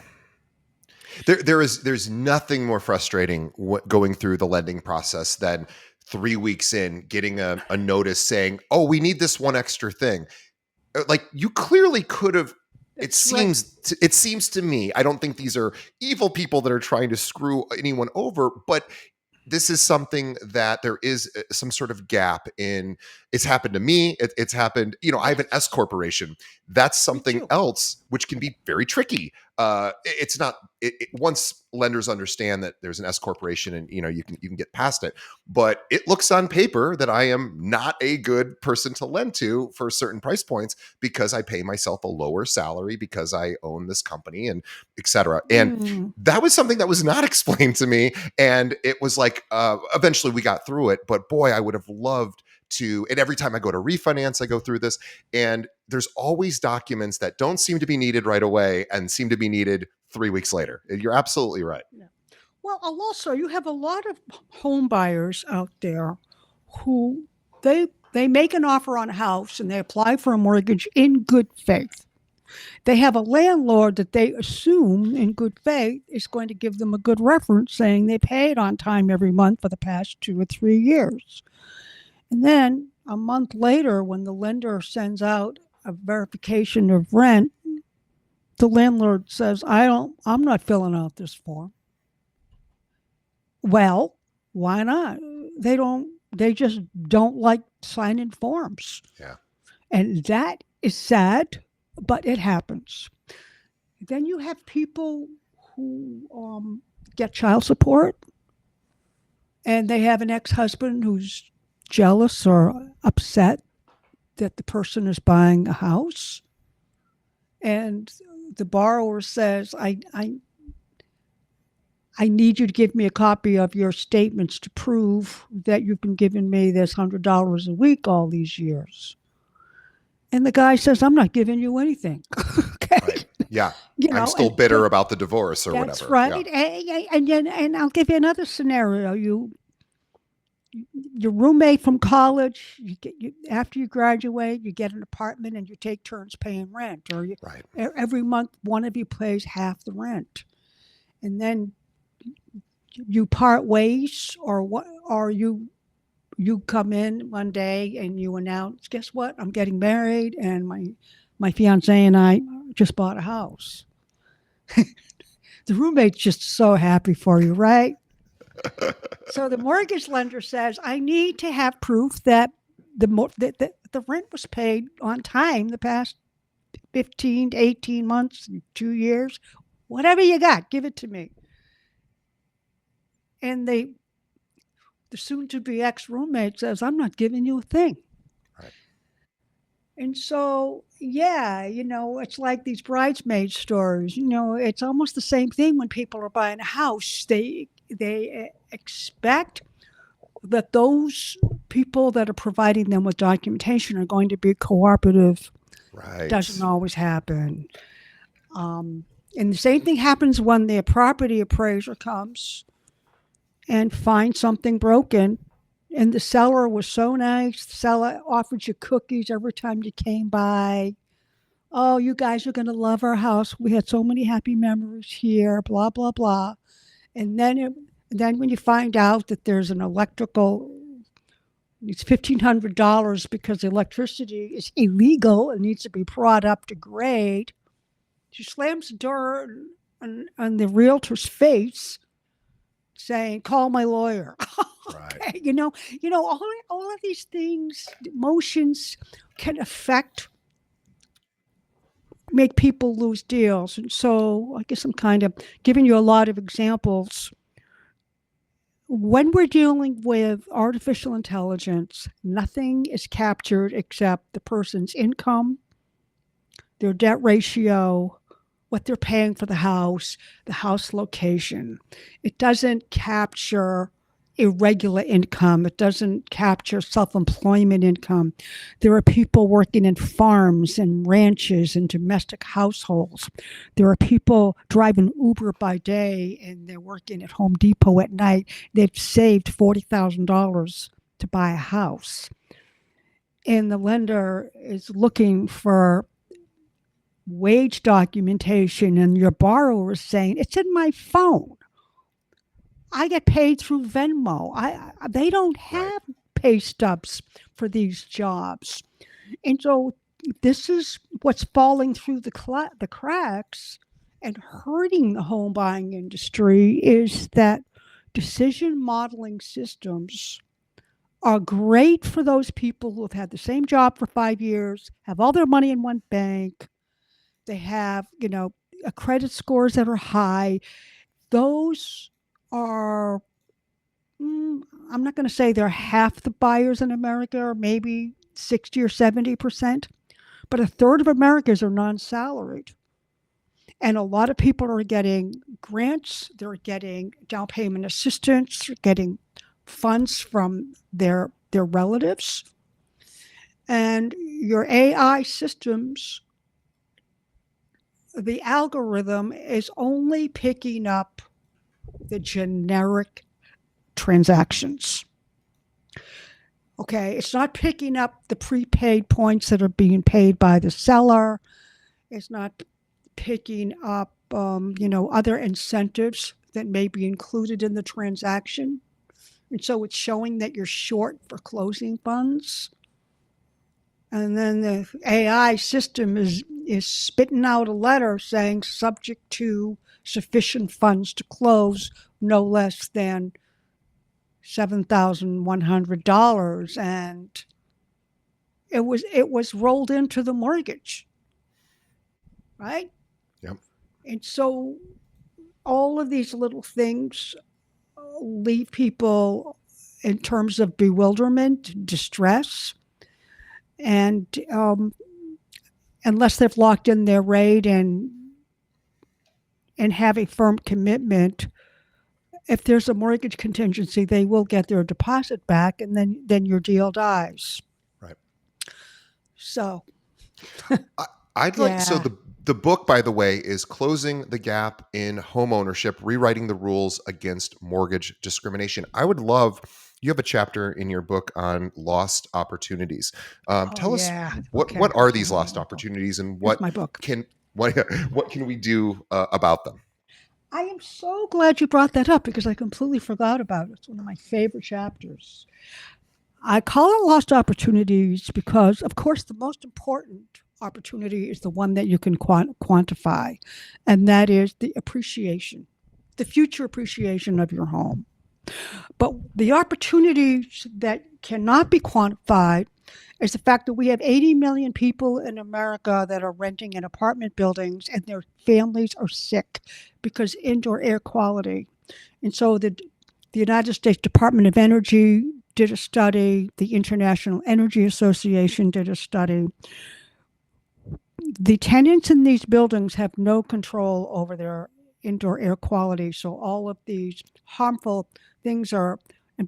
There's nothing more frustrating going through the lending process than 3 weeks in getting a notice saying, "Oh, we need this one extra thing." Like, you clearly could have. It seems to me. I don't think these are evil people that are trying to screw anyone over, but this is something that there is some sort of gap in. It's happened to me. It's happened. I have an S corporation. That's something else which can be very tricky. It's not. Once lenders understand that there's an S corporation, and you can get past it, but it looks on paper that I am not a good person to lend to for certain price points, because I pay myself a lower salary because I own this company, and etc. And that was something that was not explained to me, and it was like, eventually we got through it. But boy, I would have loved to. And every time I go to refinance, I go through this, and there's always documents that don't seem to be needed right away and seem to be needed 3 weeks later. You're absolutely right. Yeah. Well, also, you have a lot of home buyers out there who they make an offer on a house and they apply for a mortgage in good faith. They have a landlord that they assume in good faith is going to give them a good reference, saying they paid on time every month for the past 2 or 3 years. And then a month later, when the lender sends out a verification of rent, the landlord says, I'm not filling out this form. Well, why not? They just don't like signing forms. Yeah. And that is sad, but it happens. Then you have people who get child support, and they have an ex-husband who's jealous or upset that the person is buying a house. And the borrower says, I need you to give me a copy of your statements to prove that you've been giving me this $100 a week all these years. And the guy says, I'm not giving you anything. Okay. Right. Yeah. I'm still bitter about the divorce or that's whatever. Right. Yeah. And I'll give you another scenario. Your roommate from college, after you graduate, you get an apartment and you take turns paying rent, or Right. every month one of you pays half the rent. And then you part ways, or you come in one day and you announce, guess what? I'm getting married, and my fiance and I just bought a house. The roommate's just so happy for you, right? So the mortgage lender says, I need to have proof that the rent was paid on time the past 15 to 18 months, 2 years, whatever you got, give it to me. And the soon-to-be ex-roommate says, I'm not giving you a thing. Right. And so, yeah, it's like these bridesmaid stories. It's almost the same thing when people are buying a house. They expect that those people that are providing them with documentation are going to be cooperative. Right. Doesn't always happen. And the same thing happens when the property appraiser comes and finds something broken. And the seller was so nice. The seller offered you cookies every time you came by. Oh, you guys are going to love our house. We had so many happy memories here, blah, blah, blah. And then when you find out that there's an electrical, it's $1,500 because the electricity is illegal and needs to be brought up to grade, she slams the door on the realtor's face, saying, call my lawyer. Right. Okay. All of these things, emotions, can affect make people lose deals. And so I guess I'm kind of giving you a lot of examples. When we're dealing with artificial intelligence, nothing is captured except the person's income, their debt ratio, what they're paying for the house location. It doesn't capture irregular income. It doesn't capture self-employment income. There are people working in farms and ranches and domestic households. There are people driving Uber by day and they're working at Home Depot at night. They've saved $40,000 to buy a house. And the lender is looking for wage documentation, and your borrower is saying, it's in my phone. I get paid through Venmo. They don't have pay stubs for these jobs. And so this is what's falling through the cracks and hurting the home buying industry, is that decision modeling systems are great for those people who have had the same job for 5 years, have all their money in one bank. They have, credit scores that are high. Those are, I'm not going to say they're half the buyers in America, or maybe 60 or 70%, but a third of Americans are non-salaried. And a lot of people are getting grants, they're getting down payment assistance, they're getting funds from their relatives. And your AI systems, the algorithm is only picking up the generic transactions. Okay, it's not picking up the prepaid points that are being paid by the seller. It's not picking up, other incentives that may be included in the transaction. And so it's showing that you're short for closing funds. And then the AI system is spitting out a letter saying subject to sufficient funds to close, no less than $7,100, and it was rolled into the mortgage, right? Yep. And so all of these little things leave people in terms of bewilderment, distress, and unless they've locked in their rate and have a firm commitment, if there's a mortgage contingency, they will get their deposit back, and then your deal dies. Right. So, I'd like, so the book, by the way, is Closing the Gap in Homeownership, Rewriting the Rules Against Mortgage Discrimination. I would love, you have a chapter in your book on lost opportunities. Tell us what are these lost opportunities, and what can we do about them? I am so glad you brought that up, because I completely forgot about it. It's one of my favorite chapters. I call it lost opportunities because, of course, the most important opportunity is the one that you can quantify, and that is the appreciation, the future appreciation of your home. But the opportunities that cannot be quantified is the fact that we have 80 million people in America that are renting in apartment buildings, and their families are sick because indoor air quality. And so the United States Department of Energy did a study, the International Energy Association did a study. The tenants in these buildings have no control over their indoor air quality, so all of these harmful things and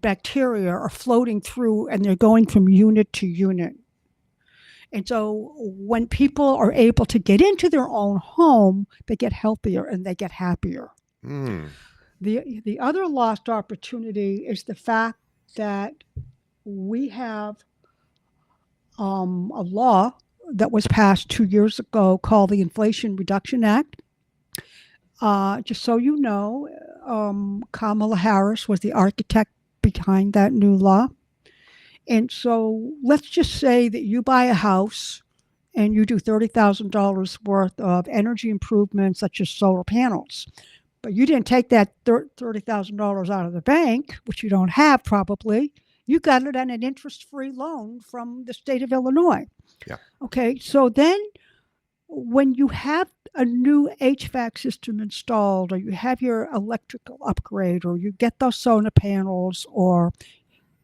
bacteria are floating through, and they're going from unit to unit. And so when people are able to get into their own home, they get healthier and they get happier. The other lost opportunity is the fact that we have a law that was passed 2 years ago called the Inflation Reduction Act. Just so you know, Kamala Harris was the architect behind that new law. And so let's just say that you buy a house and you do $30,000 worth of energy improvements, such as solar panels. But you didn't take that $30,000 out of the bank, which you don't have probably. You got it on an interest-free loan from the state of Illinois. Yeah. Okay, so then when you have a new HVAC system installed, or you have your electrical upgrade, or you get those solar panels, or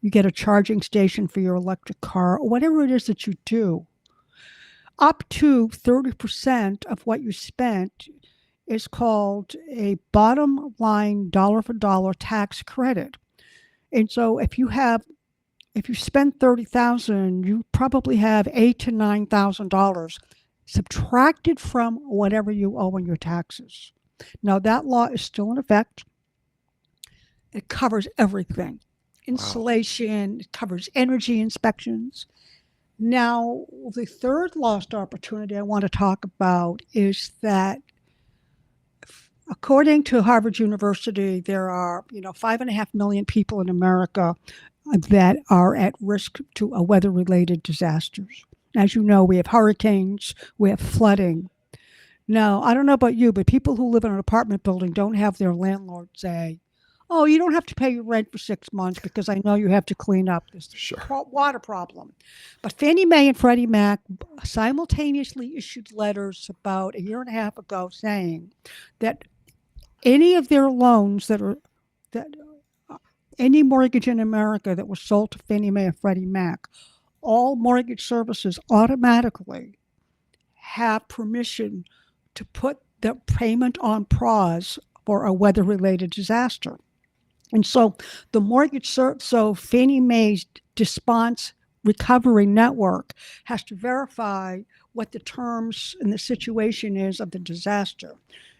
you get a charging station for your electric car, or whatever it is that you do, up to 30% of what you spent is called a bottom line dollar for dollar tax credit. And so if you spend 30,000, you probably have 8 to $9,000 subtracted from whatever you owe in your taxes. Now that law is still in effect. It covers everything. Wow. Insulation, it covers energy inspections. Now, the third lost opportunity I want to talk about is that according to Harvard University, there are 5.5 million people in America that are at risk to a weather-related disasters. As you know, we have hurricanes, we have flooding. Now, I don't know about you, but people who live in an apartment building don't have their landlord say, "Oh, you don't have to pay your rent for 6 months because I know you have to clean up this Sure. water problem." But Fannie Mae and Freddie Mac simultaneously issued letters about a year and a half ago saying that any of their loans that any mortgage in America that was sold to Fannie Mae or Freddie Mac, all mortgage services automatically have permission to put the payment on pause for a weather related disaster. And so so Fannie Mae's response recovery network has to verify what the terms and the situation is of the disaster.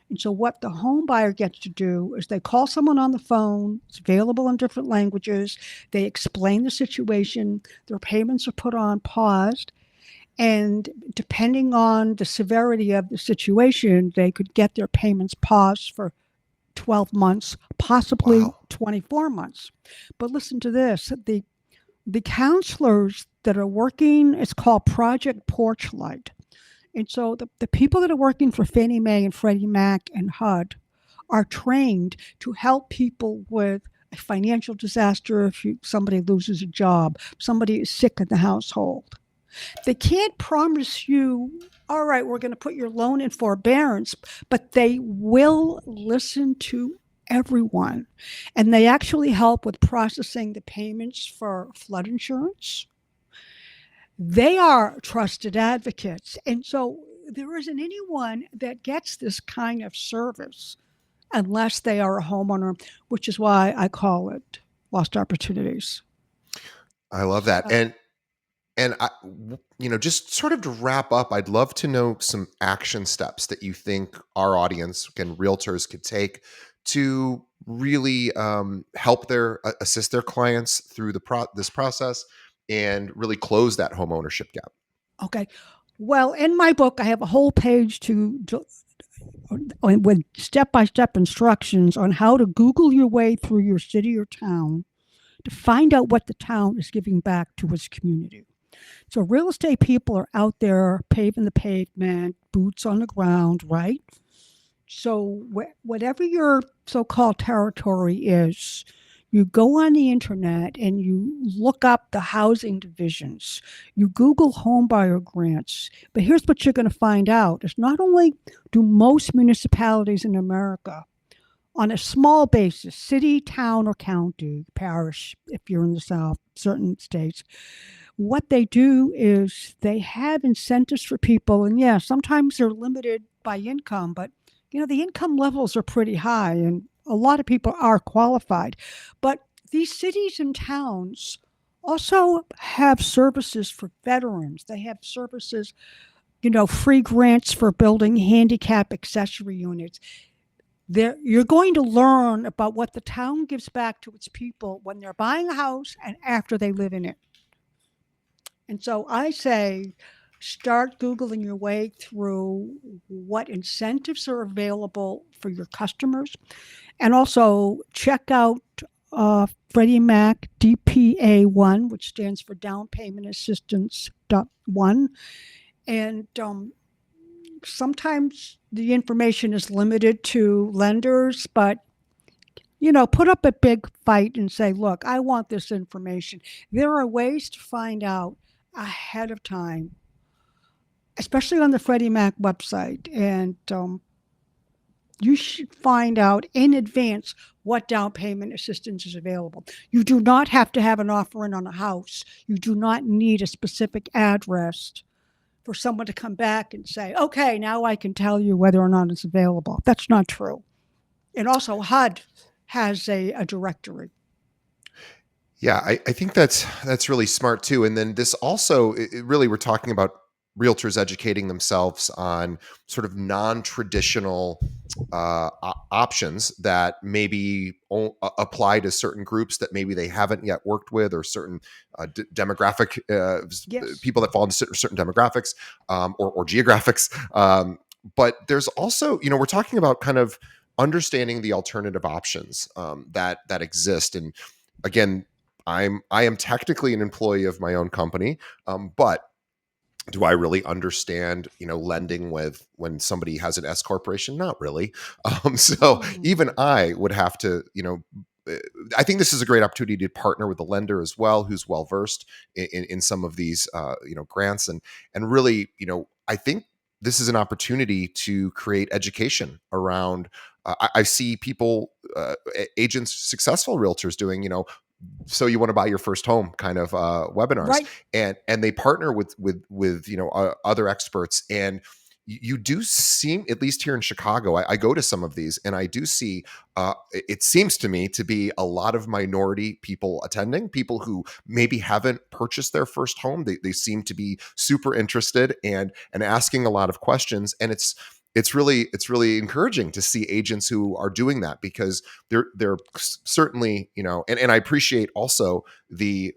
And so what the home buyer gets to do is they call someone on the phone, it's available in different languages, they explain the situation, their payments are put on paused, and depending on the severity of the situation, they could get their payments paused for 12 months, possibly Wow. 24 months. But listen to this, the counselors that are working, it's called Project Porchlight. And so the people that are working for Fannie Mae and Freddie Mac and HUD are trained to help people with a financial disaster if somebody loses a job, somebody is sick in the household. They can't promise you, all right, we're going to put your loan in forbearance, but they will listen to everyone. And they actually help with processing the payments for flood insurance. They are trusted advocates. And so there isn't anyone that gets this kind of service unless they are a homeowner, which is why I call it lost opportunities. I love that. So, And just sort of to wrap up, I'd love to know some action steps that you think our audience and realtors could take to really help assist their clients through this process and really close that home ownership gap. okay. Well, in my book, I have a whole page with step by step instructions on how to Google your way through your city or town to find out what the town is giving back to its community. So, real estate people are out there paving the pavement, boots on the ground, right? So, whatever your so called territory is, you go on the internet and you look up the housing divisions. You Google home buyer grants. But here's what you're going to find out is not only do most municipalities in America, on a small basis, city, town, or county, parish, if you're in the South, certain states, what they do is they have incentives for people. And yeah, sometimes they're limited by income, but the income levels are pretty high and a lot of people are qualified. But these cities and towns also have services for veterans. They have services, free grants for building handicap accessory units. You're going to learn about what the town gives back to its people when they're buying a house and after they live in it. And so I say start Googling your way through what incentives are available for your customers. And also check out Freddie Mac DPA1, which stands for Down Payment Assistance .1. And sometimes the information is limited to lenders, but put up a big fight and say, look, I want this information. There are ways to find out ahead of time. especially on the Freddie Mac website. And you should find out in advance what down payment assistance is available. You do not have to have an offer in on a house. You do not need a specific address for someone to come back and say, okay, now I can tell you whether or not it's available. That's not true. And also, HUD has a directory. Yeah, I think that's really smart too. And then this also, really, we're talking about realtors educating themselves on sort of non-traditional options that maybe apply to certain groups that maybe they haven't yet worked with, or certain demographic Yes. people that fall into certain demographics, or geographics. But there's also, we're talking about kind of understanding the alternative options that exist. And again, I am technically an employee of my own company, but do I really understand, lending with when somebody has an S corporation? Not really. So even I would have to, I think this is a great opportunity to partner with a lender as well, who's well versed in some of these, grants, and really, I think this is an opportunity to create education around. I see people, agents, successful realtors doing, so you want to buy your first home kind of webinars, Right. and they partner with other experts. And you do seem, at least here in Chicago, I go to some of these, and I do see, it seems to me to be a lot of minority people attending, people who maybe haven't purchased their first home. They seem to be super interested and asking a lot of questions. And it's really encouraging to see agents who are doing that, because they're certainly, and I appreciate also the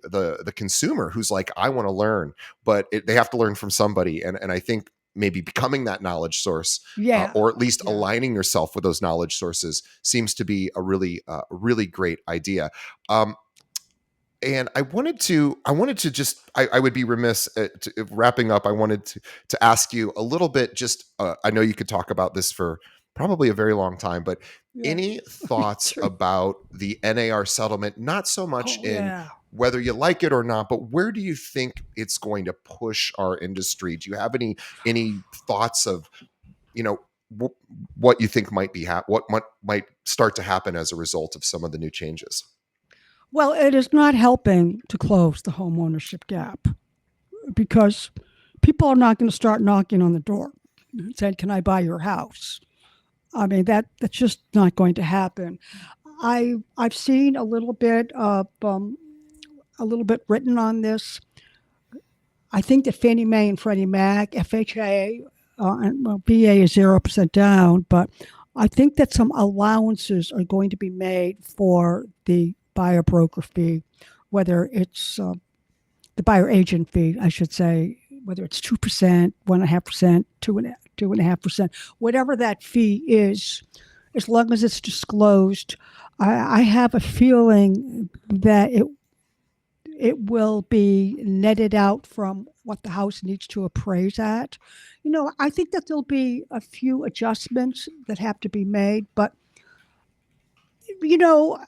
consumer who's like, I want to learn, but they have to learn from somebody. And I think maybe becoming that knowledge source, Yeah. or at least Yeah. aligning yourself with those knowledge sources, seems to be a really great idea. And I wanted to just, I would be remiss wrapping up. I wanted to ask you a little bit, just, I know you could talk about this for probably a very long time, but Yeah. any thoughts True. about the NAR settlement? Not so much Oh, in yeah. whether you like it or not, but where do you think it's going to push our industry? Do you have any thoughts of, you know, what you think might be what might start to happen as a result of some of the new changes? Well, it is not helping to close the home ownership gap, because people are not going to start knocking on the door and saying, "Can I buy your house?" I mean, that's just not going to happen. I've seen a little bit written on this. I think that Fannie Mae and Freddie Mac, FHA, and well, VA is 0% down, but I think that some allowances are going to be made for the buyer broker fee, whether it's the buyer agent fee, I should say, whether it's 2%, 1.5%, 2.5%, whatever that fee is, as long as it's disclosed. I have a feeling that it will be netted out from what the house needs to appraise at. I think that there'll be a few adjustments that have to be made, but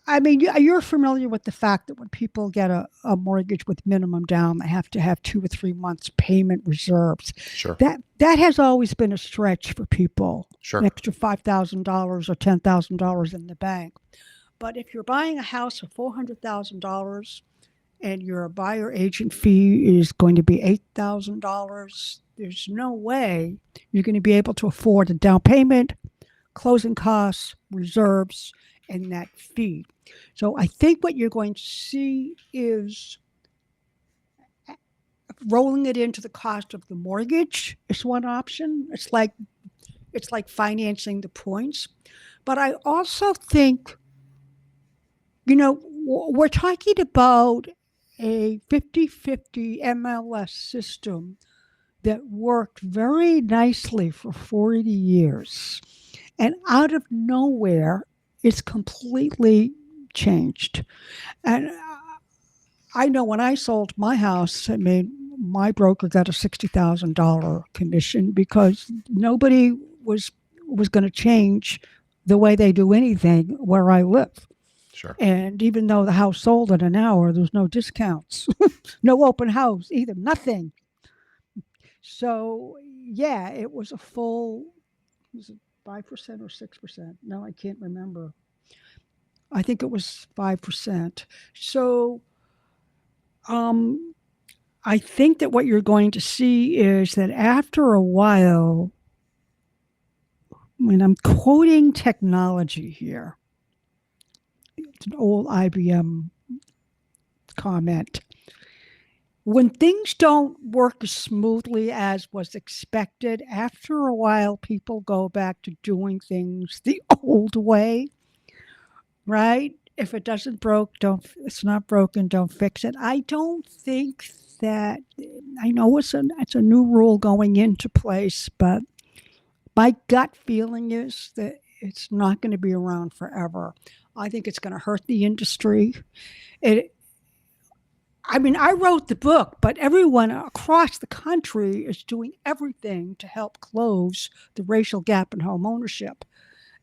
I mean, you're familiar with the fact that when people get a mortgage with minimum down, they have to have 2 or 3 months payment reserves. Sure. That has always been a stretch for people, an Sure. extra $5,000 or $10,000 in the bank. But if you're buying a house for $400,000 and your buyer agent fee is going to be $8,000, there's no way you're going to be able to afford a down payment, closing costs, reserves, and that fee. So I think what you're going to see is rolling it into the cost of the mortgage is one option. It's like financing the points. But I also think, we're talking about a 50-50 MLS system that worked very nicely for 40 years. And out of nowhere, it's completely changed. And I know when I sold my house, I mean, my broker got a $60,000 commission because nobody was going to change the way they do anything where I live. Sure. And even though the house sold in an hour, there's no discounts, no open house either, nothing. So yeah, it was a full, was it 5% or 6%? No, I can't remember. I think it was 5%. So, um, I think that what you're going to see is that after a while, when I'm quoting technology here, it's an old IBM comment. When things don't work as smoothly as was expected, after a while, people go back to doing things the old way, right? If it doesn't broke, don't. It's not broken, don't fix it. I don't think that. I know it's a new rule going into place, but my gut feeling is that it's not going to be around forever. I think it's going to hurt the industry. It, I mean, I wrote the book, but everyone across the country is doing everything to help close the racial gap in home ownership.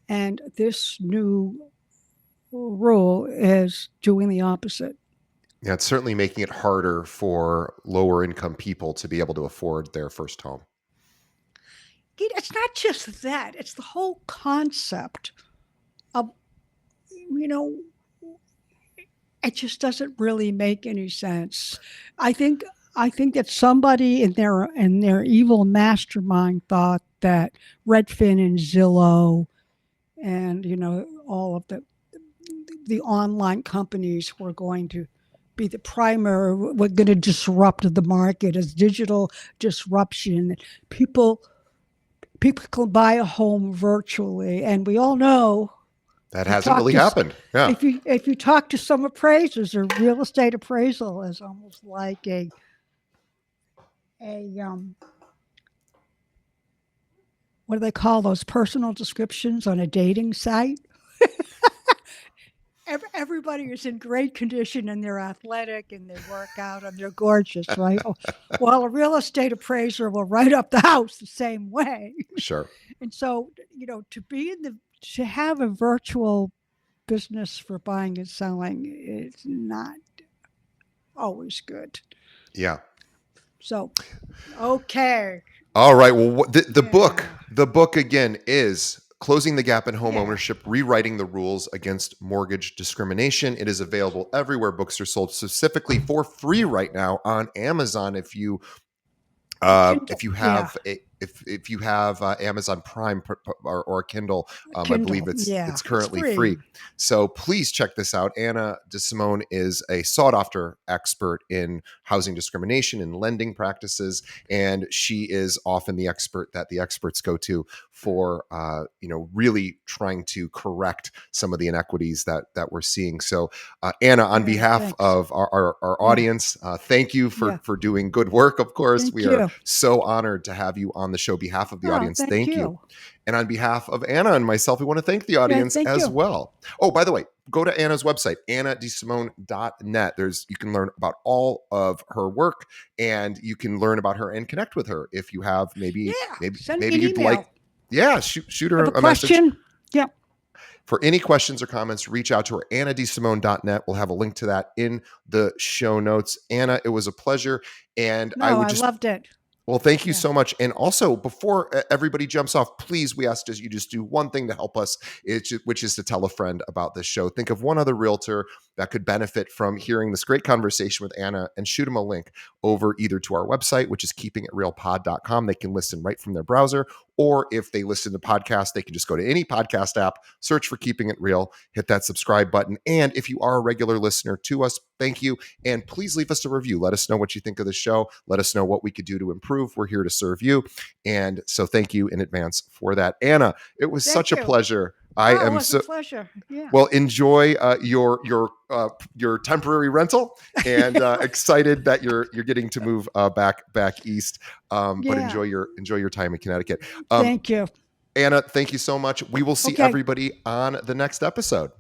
And this new rule is doing the opposite. Yeah, it's certainly making it harder for lower income people to be able to afford their first home. It's not just that, it's the whole concept of, you know, it just doesn't really make any sense. I think I think that somebody in their evil mastermind thought that Redfin and Zillow and all of the online companies were going to be the primary, we're going to disrupt the market as digital disruption. People people can buy a home virtually, and we all know That if you hasn't talk really to happened. Yeah. if you talk to some appraisers, a real estate appraisal is almost like a what do they call those personal descriptions on a dating site? Everybody is in great condition and they're athletic and they work out and they're gorgeous, right? Oh, well, a real estate appraiser will write up the house the same way. Sure. And so, to have a virtual business for buying and selling is not always good. Yeah. So, okay. All right. Well, the book, Yeah. the book again is Closing the Gap in Home Yeah. Ownership, Rewriting the Rules Against Mortgage Discrimination. It is available everywhere books are sold, specifically for free right now on Amazon. If Kindle. you Yeah. have if you have Amazon Prime or a Kindle, I believe Kindle. Yeah. it's It's currently free. free. So please check this out. Anna DeSimone is a sought after expert in housing discrimination and lending practices, and she is often the expert that the experts go to for really trying to correct some of the inequities that we're seeing. So Anna, on Yeah. behalf Thanks. of our Yeah. audience, thank you Yeah. for doing good work. Of course, Thank we are you. so honored to have you on the show. Behalf of the Oh, audience, thank thank you. you. And on behalf of Anna and myself, we want to thank the Yeah. audience Thank as you. well. Oh, by the way, go to Anna's website, annadesimone.net. You can learn about all of her work, and you can learn about her and connect with her if you have Yeah. maybe Send me maybe an you'd like. email. Yeah, shoot her Have a a message. question? Yeah. For any questions or comments, reach out to her, annadesimone.net. We'll have a link to that in the show notes. Anna, it was a pleasure. And I No, would I just, loved it. well, thank you Yeah. so much. And also, before everybody jumps off, please, we ask you just do one thing to help us, which is to tell a friend about this show. Think of one other realtor that could benefit from hearing this great conversation with Anna, and shoot them a link over either to our website, which is keepingitrealpod.com. They can listen right from their browser. Or if they listen to podcasts, they can just go to any podcast app, search for Keeping It Real, hit that subscribe button. And if you are a regular listener to us, thank you. And please leave us a review. Let us know what you think of the show. Let us know what we could do to improve. We're here to serve you. And so thank you in advance for that. Anna, it was Thank such a you. pleasure. I Oh, it am was a so pleasure. Yeah. well. Enjoy your temporary rental, and excited that you're getting to move back east. But Yeah. enjoy your time in Connecticut. Um, Thank you. Anna, thank you so much. We will see Okay. everybody on the next episode.